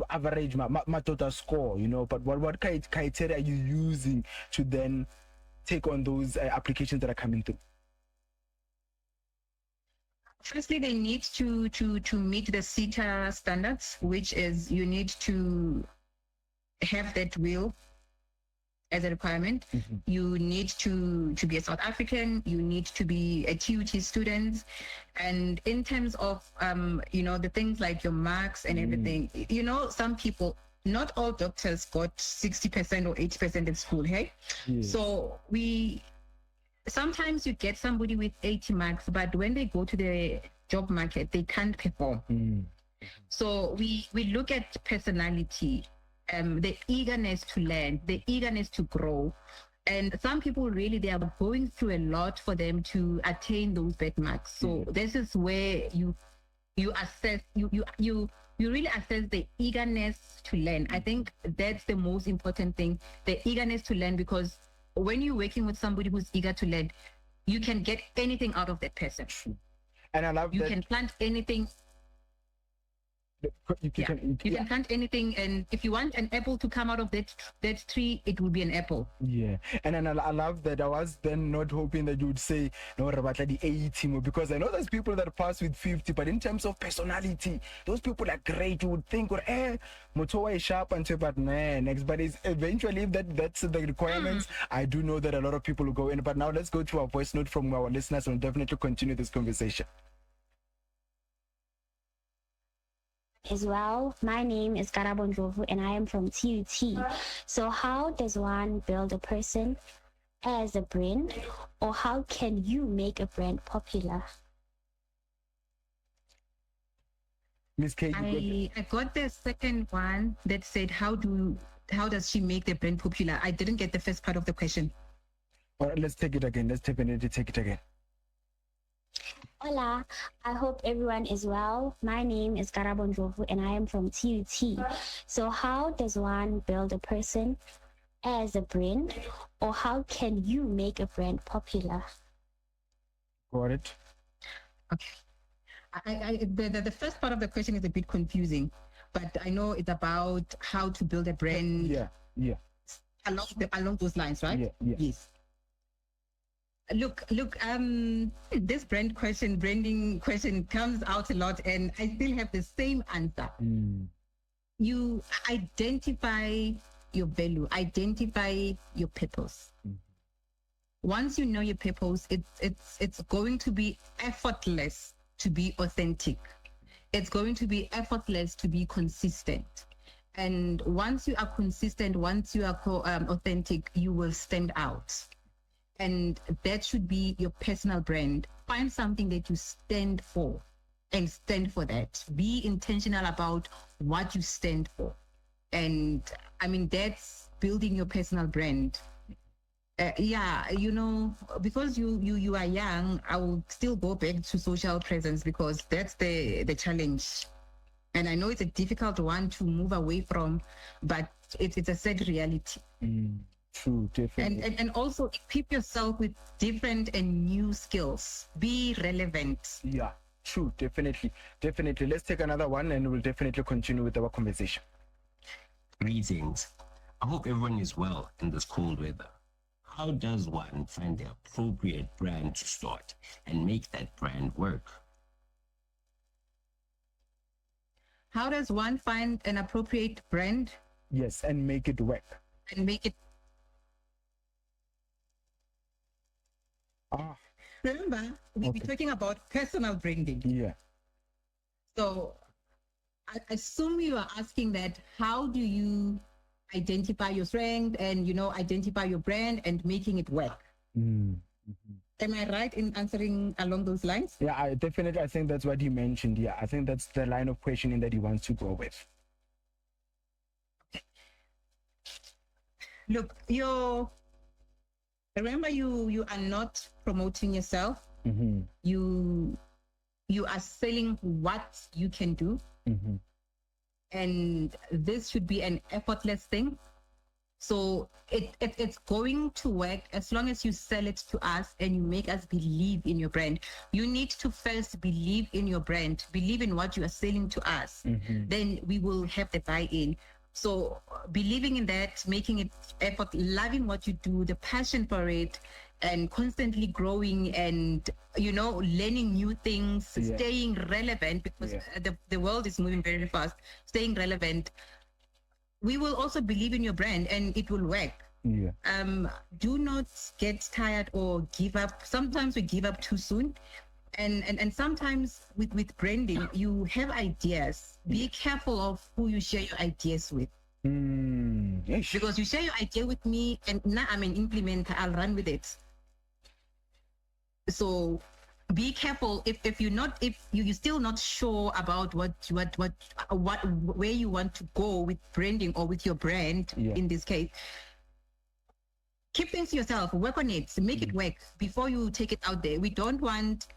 average my total score, but what criteria are you using to then take on those applications that are coming through? Firstly, they need to meet the CETA standards, which is you need to have that will as a requirement. You need to be a South African. You need to be a TUT student. And in terms of the things like your marks and everything, some people, not all doctors got 60% or 80% in school, hey? Yes. So sometimes you get somebody with 80 marks, but when they go to the job market, they can't perform. So we look at personality, the eagerness to learn, the eagerness to grow. And some people really, they are going through a lot for them to attain those bad marks. So this is where you assess, you really assess the eagerness to learn. I think that's the most important thing, the eagerness to learn, because when you're working with somebody who's eager to learn, you can get anything out of that person. And I love you that can plant anything. You can plant anything, and if you want an apple to come out of that tree, it will be an apple. Yeah, and then I love that. I was then not hoping that you would say no about the 80, because I know there's people that pass with 50, but in terms of personality, those people are great. You would think, Motowa is sharp and say, but next. But it's eventually if that's the requirements. I do know that a lot of people will go in. But now let's go to our voice note from our listeners and definitely continue this conversation. As well, my name is Karabondrovu and I am from TUT. So how does one build a person as a brand, or how can you make a brand popular? Miss K, I got the second one that said how does she make the brand popular? I didn't get the first part of the question. All right, let's take it again. Let's definitely take it again. Hola, I hope everyone is well. My name is Karabondrovu and I am from TUT. So how does one build a person as a brand, or how can you make a brand popular? Got it. Okay. The first part of the question is a bit confusing, but I know it's about how to build a brand. Yeah. Along those lines, right? Yeah. Yes. Look, this branding question comes out a lot, and I still have the same answer. You identify your value, identify your purpose. Once you know your purpose, it's going to be effortless to be authentic. It's going to be effortless to be consistent. And once you are consistent, once you are authentic, you will stand out. And that should be your personal brand. Find something that you stand for and stand for that. Be intentional about what you stand for. And I mean, that's building your personal brand. Because you are young, I will still go back to social presence, because that's the challenge. And I know it's a difficult one to move away from, but it's a sad reality. True, definitely. And also equip yourself with different and new skills. Be relevant. Yeah, true, definitely. Definitely. Let's take another one and we'll definitely continue with our conversation. Greetings. I hope everyone is well in this cold weather. How does one find the appropriate brand to start and make that brand work? How does one find an appropriate brand Yes, and make it work. and make it? Remember, we're talking about personal branding. Yeah. So I assume you are asking that how do you identify your strength and, identify your brand and making it work? Am I right in answering along those lines? Yeah, I think that's what you mentioned. Yeah, I think that's the line of questioning that he wants to go with. Look, remember you are not promoting yourself. You are selling what you can do. And this should be an effortless thing. So it's going to work as long as you sell it to us and you make us believe in your brand. You need to first believe in your brand, believe in what you are selling to us. Then we will have the buy-in. So believing in that, making it effort, loving what you do, the passion for it, and constantly growing and, learning new things, staying relevant because the world is moving very fast, staying relevant. We will also believe in your brand and it will work. Yeah. Do not get tired or give up. Sometimes we give up too soon. And sometimes with branding, you have ideas. Be careful of who you share your ideas with. Because you share your idea with me and now I'm an implementer, I'll run with it. So be careful if you're still not sure about where you want to go with branding or with your brand in this case. Keep things to yourself, work on it, make it work before you take it out there. We don't want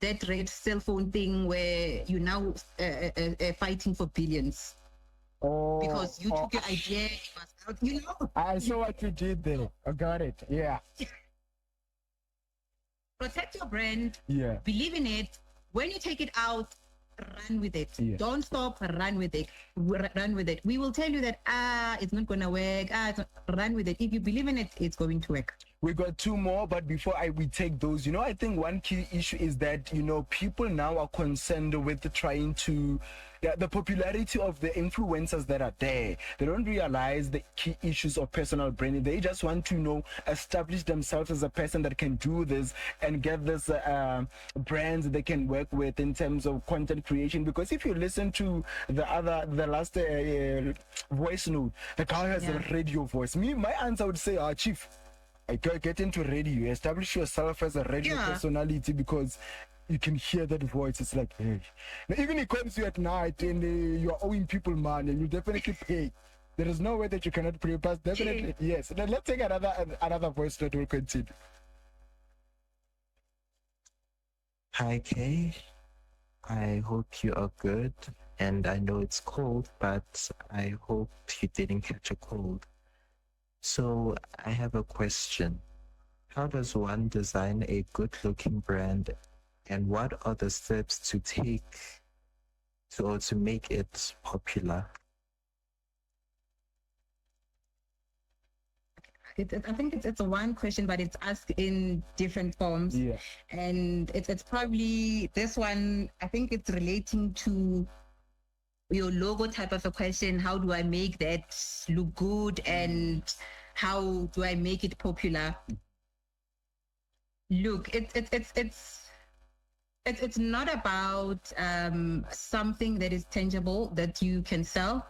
that red cell phone thing where you're now fighting for billions. Because you took your idea, it was out, I saw what you did there. I got it. Yeah. Protect your brand. Yeah. Believe in it. When you take it out, run with it. Yeah. Don't stop. Run with it. Run with it. We will tell you that it's not gonna work. Run with it. If you believe in it, it's going to work. We got two more, but before we take those, I think one key issue is that, people now are concerned with trying to, the popularity of the influencers that are there. They don't realize the key issues of personal branding. They just want to, establish themselves as a person that can do this and get this brands they can work with in terms of content creation. Because if you listen to the last voice note, the guy has a radio voice. My answer would say, Chief, I get into radio, establish yourself as a radio personality because you can hear that voice. It's like, hey. Now, even it comes to you at night and you're owing people money, you definitely pay. There is no way that you cannot pay, but definitely, yes. Now, let's take another voice that will continue. Hi, Kay. I hope you are good. And I know it's cold, but I hope you didn't catch a cold. So I have a question. How does one design a good-looking brand, and what are the steps to take to make it popular? I think it's a one question, but it's asked in different forms. Yeah. And it's probably this one. I think it's relating to your logo type of a question. How do I make that look good and how do I make it popular? Look, it's not about something that is tangible that you can sell,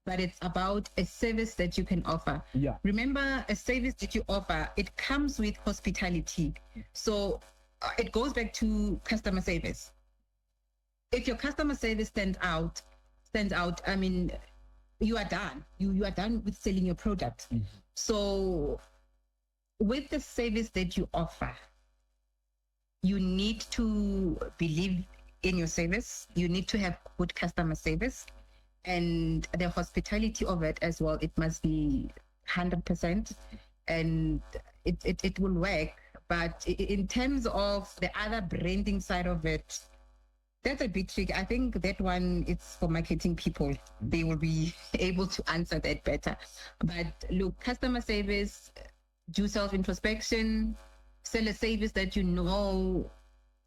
but it's about a service that you can offer. Yeah. Remember, a service that you offer, it comes with hospitality. So it goes back to customer service. If your customer service stands out, I mean, you are done. You are done with selling your product. So with the service that you offer, you need to believe in your service. You need to have good customer service and the hospitality of it as well. It must be 100%. and it will work. But in terms of the other branding side of it, that's a bit tricky. I think that one, it's for marketing people. They will be able to answer that better. But look, customer service, do self-introspection, sell a service that you know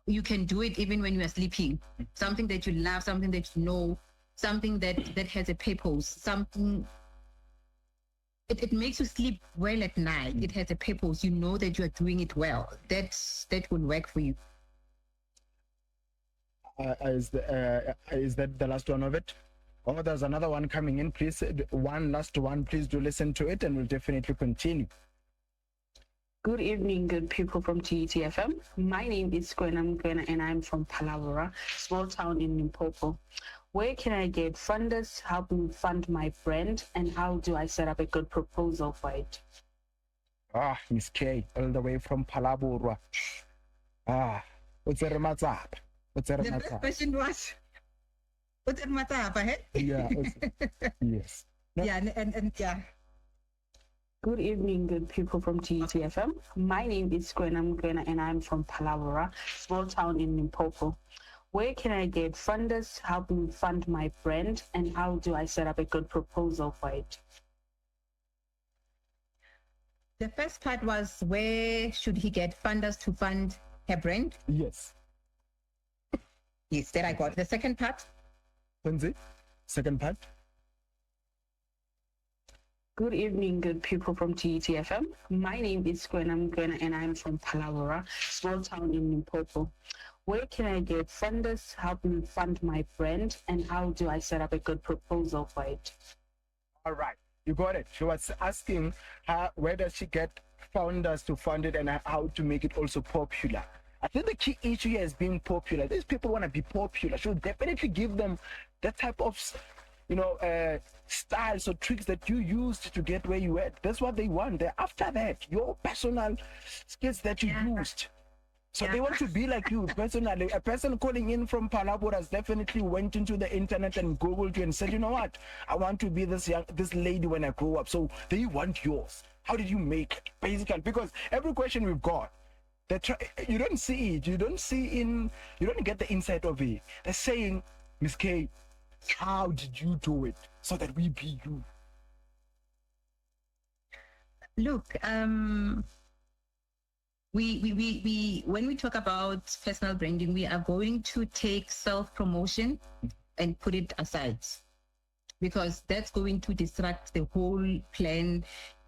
you can do it even when you are sleeping. Something that you love, something that you know, something that has a purpose, something... It makes you sleep well at night. It has a purpose. You know that you are doing it well. That will work for you. Is that the last one of it? Oh, there's another one coming in. Please, one last one. Please do listen to it, and we'll definitely continue. Good evening, good people from TETFM. My name is Gwena, and I'm from Palabora, small town in Limpopo. Where can I get funders to help me fund my brand, and how do I set up a good proposal for it? Miss K, all the way from Palabora. What's the matter? The first question was, what's the matter? Yeah. Yes. No. Yeah, and yeah. Good evening, good people from TETFM. My name is Gwena, and I'm from Palabora, small town in Limpopo. Where can I get funders to help me fund my brand, and how do I set up a good proposal for it? The first part was, where should he get funders to fund her brand? Yes. Yes, that I got. The second part? Second part? Good evening, good people from TETFM. My name is Gwena, and I'm from Palabora, small town in Limpopo. Where can I get funders to help me fund my brand, and how do I set up a good proposal for it? All right, you got it. She was asking her, where does she get founders to fund it, and how to make it also popular. I think the key issue here is being popular. These people want to be popular. She'll definitely give them that type of, styles or tricks that you used to get where you at. That's what they want. They're after that, your personal skills that you used. So they want to be like you personally. A person calling in from Palabora definitely went into the internet and Googled you and said, you know what? I want to be this lady when I grow up. So they want yours. How did you make it? Basically, because every question we've got, you don't see it. You don't get the insight of it. They're saying, Miss K, how did you do it so that we be you? Look, we when we talk about personal branding, we are going to take self-promotion and put it aside, because that's going to distract the whole plan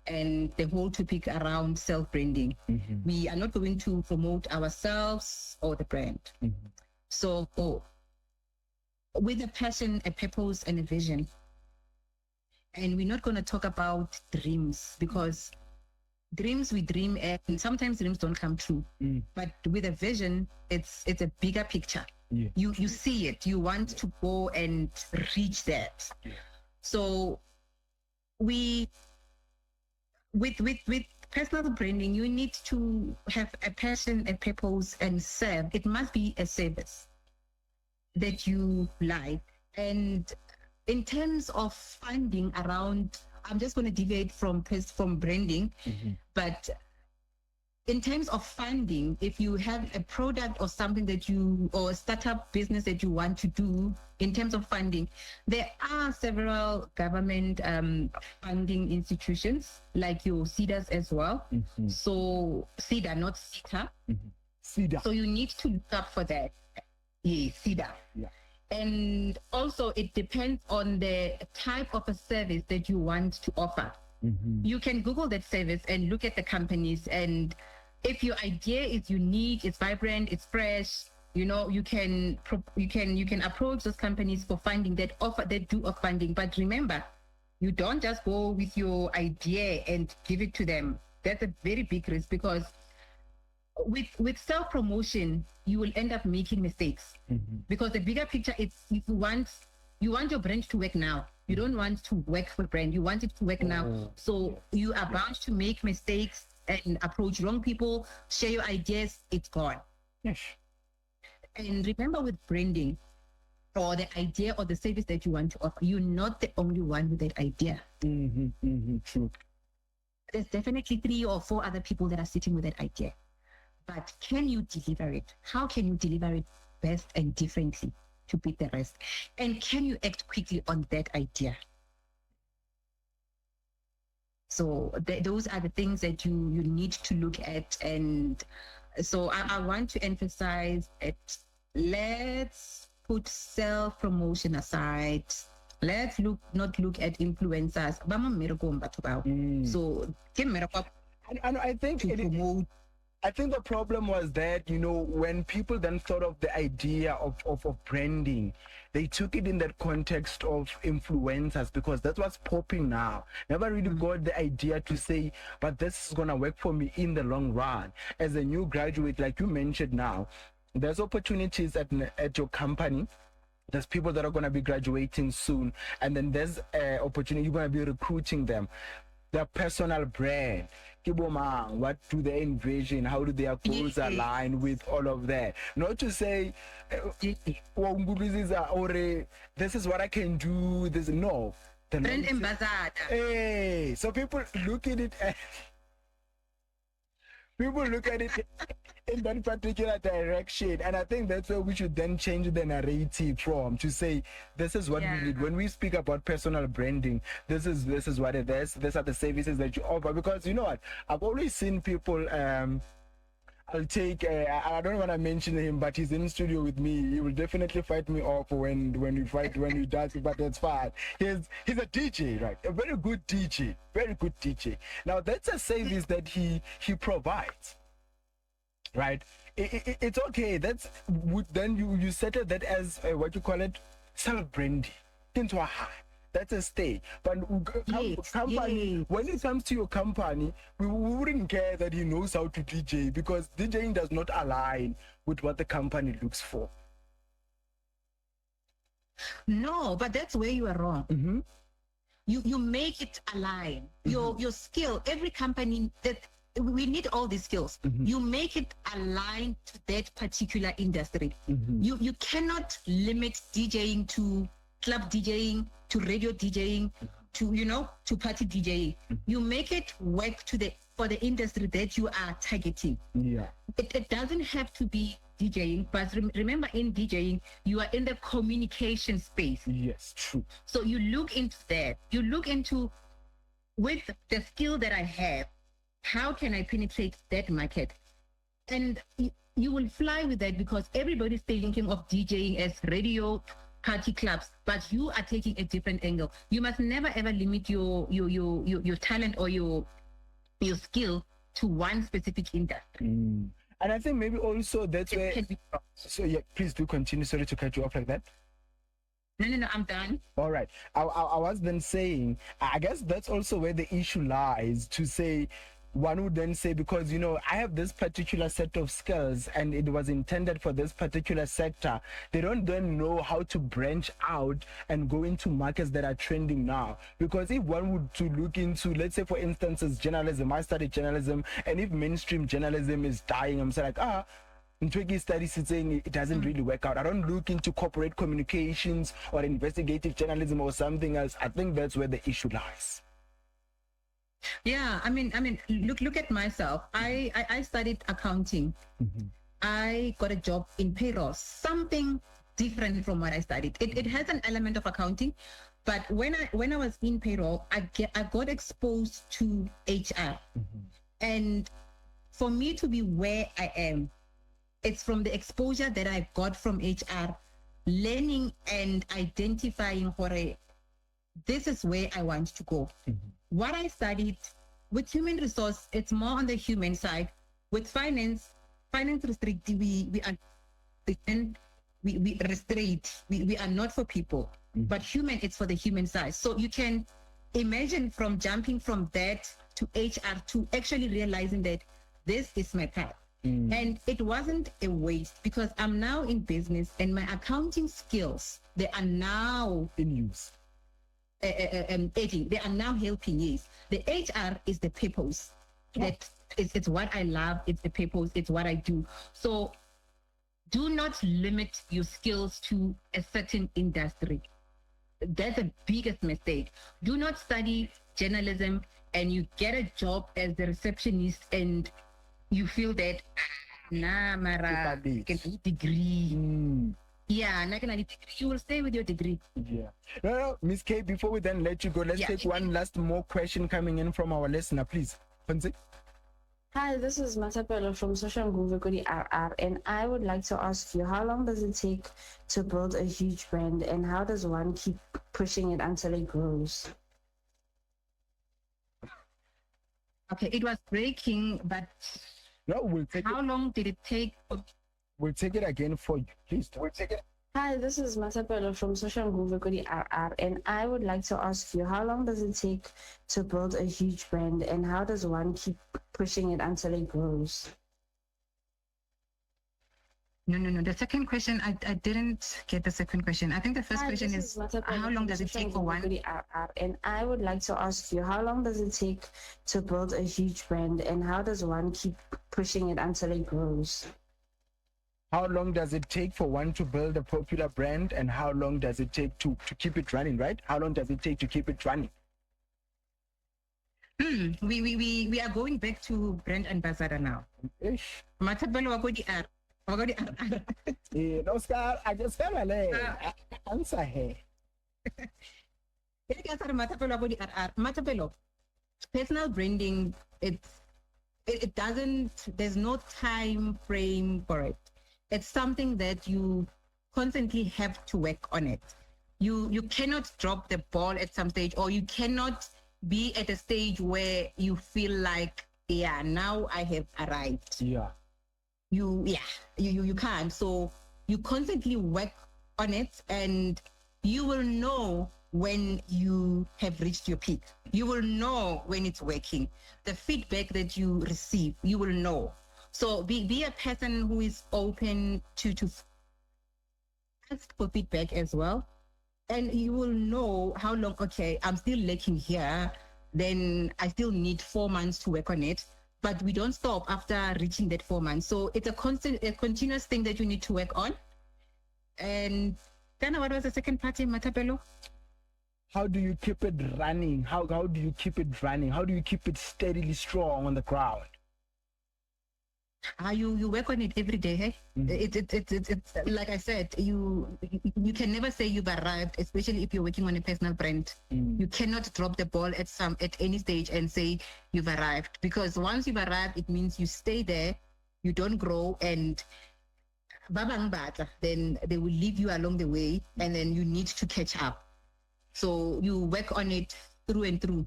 and the whole topic around self-branding. We are not going to promote ourselves or the brand. So with a passion, a purpose, and a vision, and we're not going to talk about dreams, because dreams we dream, and sometimes dreams don't come true. But with a vision, it's a bigger picture. You see it, you want to go and reach that. So with personal branding, you need to have a passion, a purpose, and serve. It must be a service that you like. And in terms of funding around, I'm just going to deviate from branding, but in terms of funding, if you have a product or something or a startup business that you want to do, in terms of funding, there are several government funding institutions like your CEDAs as well. So CEDA, not CETA. CEDA. So you need to look up for that. Yeah, CEDA. Yeah. And also it depends on the type of a service that you want to offer. You can Google that service and look at the companies, and if your idea is unique, it's vibrant, it's fresh, you can approach those companies for funding that do offer funding. But remember, you don't just go with your idea and give it to them. That's a very big risk, because with self-promotion, you will end up making mistakes, because the bigger picture is you want your brand to work now. You don't want to work for brand. You want it to work now. So you are bound to make mistakes and approach wrong people, share your ideas, it's gone. Yes. And remember, with branding, or the idea or the service that you want to offer, you're not the only one with that idea. True. there's definitely 3 or 4 other people that are sitting with that idea. But can you deliver it? How can you deliver it best and differently to beat the rest? And can you act quickly on that idea? So those are the things that you need to look at. And so I want to emphasize that let's put self-promotion aside. Let's not look at influencers. So and I think I think the problem was that, when people then thought of the idea of branding, they took it in that context of influencers, because that's what's popping now. Never really got the idea to say, but this is going to work for me in the long run. As a new graduate, like you mentioned now, there's opportunities at your company. There's people that are going to be graduating soon. And then there's opportunity, you're going to be recruiting them. Their personal brand. What do they envision? How do their goals align with all of that? Not to say, this is what I can do. No. Brand ambassador. Hey, so people look at it in that particular direction, and I think that's where we should then change the narrative from, to say this is what we need when we speak about personal branding. This is what it is. These are the services that you offer. Because you know what, I've always seen people. I'll take. I don't want to mention him, but he's in studio with me. He will definitely fight me off when we dance. But that's fine. He's a DJ, right? A very good DJ. Very good DJ. Now that's a service that he provides, right? It's okay. Then you settle that as what you call it, self-branding into a high. That's a stay. But company, when it comes to your company, we wouldn't care that he knows how to DJ, because DJing does not align with what the company looks for. No, but that's where you are wrong. Mm-hmm. You make it align. Your skill. Every company that we need all these skills. Mm-hmm. You make it align to that particular industry. Mm-hmm. You cannot limit DJing to club DJing, to radio DJing, to party DJing. You make it work for the industry that you are targeting. Yeah. It doesn't have to be DJing, but remember, in DJing, you are in the communication space. Yes, true. So you look into that. You look into, with the skill that I have, how can I penetrate that market? And you will fly with that, because everybody's thinking of DJing as radio, party clubs, but you are taking a different angle. You must never ever limit your talent or your skill to one specific industry. And I think maybe also that's where. So yeah, please do continue. Sorry to cut you off like that. No, I'm done. All right. I was then saying, I guess that's also where the issue lies, to say, one would then say, because I have this particular set of skills and it was intended for this particular sector, they don't then know how to branch out and go into markets that are trending now. Because if one would to look into, let's say for instance, journalism, I studied journalism, and if mainstream journalism is dying, I'm saying like, in Twiggy studies, it's saying it doesn't really work out. I don't look into corporate communications or investigative journalism or something else. I think that's where the issue lies. Yeah, I mean, look at myself. I studied accounting. Mm-hmm. I got a job in payroll, something different from what I studied. It has an element of accounting, but when I was in payroll, I got exposed to HR, and for me to be where I am, it's from the exposure that I got from HR, learning and identifying this is where I want to go. What I studied with human resource, it's more on the human side. With finance restricted, we restrain. We are not for people, but human, it's for the human side. So you can imagine from jumping from that to HR to actually realizing that this is my path. And it wasn't a waste, because I'm now in business and my accounting skills, they are now in use. They are now helping. Yes, the HR is the purpose. It's what I love. It's the purpose. It's what I do. So do not limit your skills to a certain industry. That's the biggest mistake. Do not study journalism and you get a job as the receptionist and you feel that, nah, Mara, you can do degree. Yeah, not gonna degree. You will stay with your degree. Yeah. No, Miss K, before we then let you go, let's take one last more question coming in from our listener, please. Fancy? Hi, this is Matapelo from Social Guvekodi RR, and I would like to ask you, how long does it take to build a huge brand, and how does one keep pushing it until it grows? Okay, it was breaking, but no, we'll take how long did it take? We'll take it again for you, please. We'll take it. Hi, this is Matapelo from Social Guvekodi RR, and I would like to ask you, how long does it take to build a huge brand, and how does one keep pushing it until it grows? No. The second question, I didn't get the second question. I think the first question is how long does it take for one? And I would like to ask you, how long does it take to build a huge brand, and how does one keep pushing it until it grows? How long does it take for one to build a popular brand, and how long does it take to keep it running, right? How long does it take to keep it running? We are going back to brand ambassador now. Matabelo wagodi R. Oscar, I just fell answer here. Matabelo, personal branding, it doesn't, there's no time frame for it. It's something that you constantly have to work on it. You cannot drop the ball at some stage, or you cannot be at a stage where you feel like, yeah, now I have arrived. Yeah. You can't. So you constantly work on it, and you will know when you have reached your peak. You will know when it's working. The feedback that you receive, you will know. So be a person who is open to ask for feedback as well. And you will know how long, okay, I'm still lacking here, then I still need 4 months to work on it. But we don't stop after reaching that 4 months. So it's a continuous thing that you need to work on. And then what was the second part in Matapelo? How do you keep it running? How do you keep it running? How do you keep it steadily strong on the ground? You work on it every day, hey? It's like I said, you can never say you've arrived, especially if you're working on a personal brand. You cannot drop the ball at any stage and say you've arrived, because once you've arrived, it means you stay there, you don't grow, and then they will leave you along the way, and then you need to catch up. So you work on it through and through.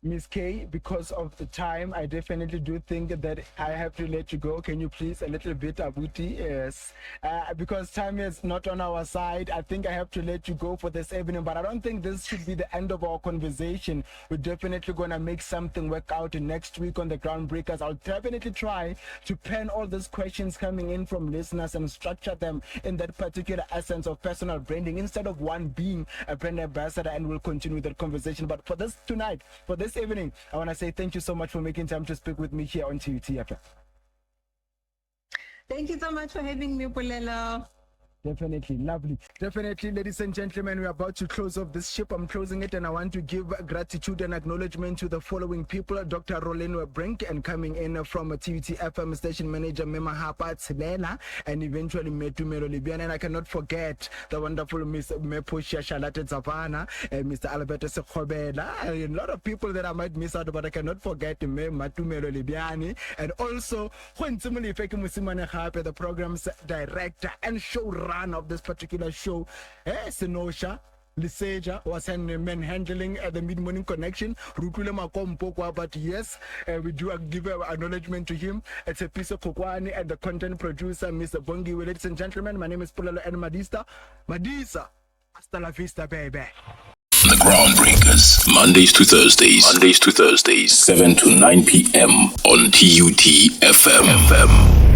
Miss K, because of the time, I definitely do think that I have to let you go. Can you please a little bit, Abuti? Yes. Because time is not on our side, I think I have to let you go for this evening, but I don't think this should be the end of our conversation. We're definitely going to make something work out next week on the Groundbreakers. I'll definitely try to pen all these questions coming in from listeners and structure them in that particular essence of personal branding instead of one being a brand ambassador, and we'll continue that conversation. But for this tonight, for this evening, I want to say thank you so much for making time to speak with me here on TUT. Thank you so much for having me, Polelo. Definitely, lovely. Definitely, ladies and gentlemen, we're about to close off this ship. I'm closing it, and I want to give gratitude and acknowledgement to the following people: Dr. Roleno Brink, and coming in from a TUT FM station manager, Mema Hapa Tsilela, and eventually Metumelo Libian. And I cannot forget the wonderful Miss Meposhia Shalate Zavana and Mr. Alberto Sekhobela. A lot of people that I might miss out, but I cannot forget Matumelo Libiani, and also Khwentsumuli Feke Musimane Hape, the program's director and showrunner of this particular show. Senosha Liseja was handling the mid-morning connection. But yes, we do give acknowledgement to him. It's a piece of Kokwani and the content producer, Mr. Bongi. Ladies and gentlemen, my name is Polelo and Madisa. Hasta la vista, baby. The Groundbreakers, Mondays to Thursdays, 7 to 9 p.m. on TUT FM.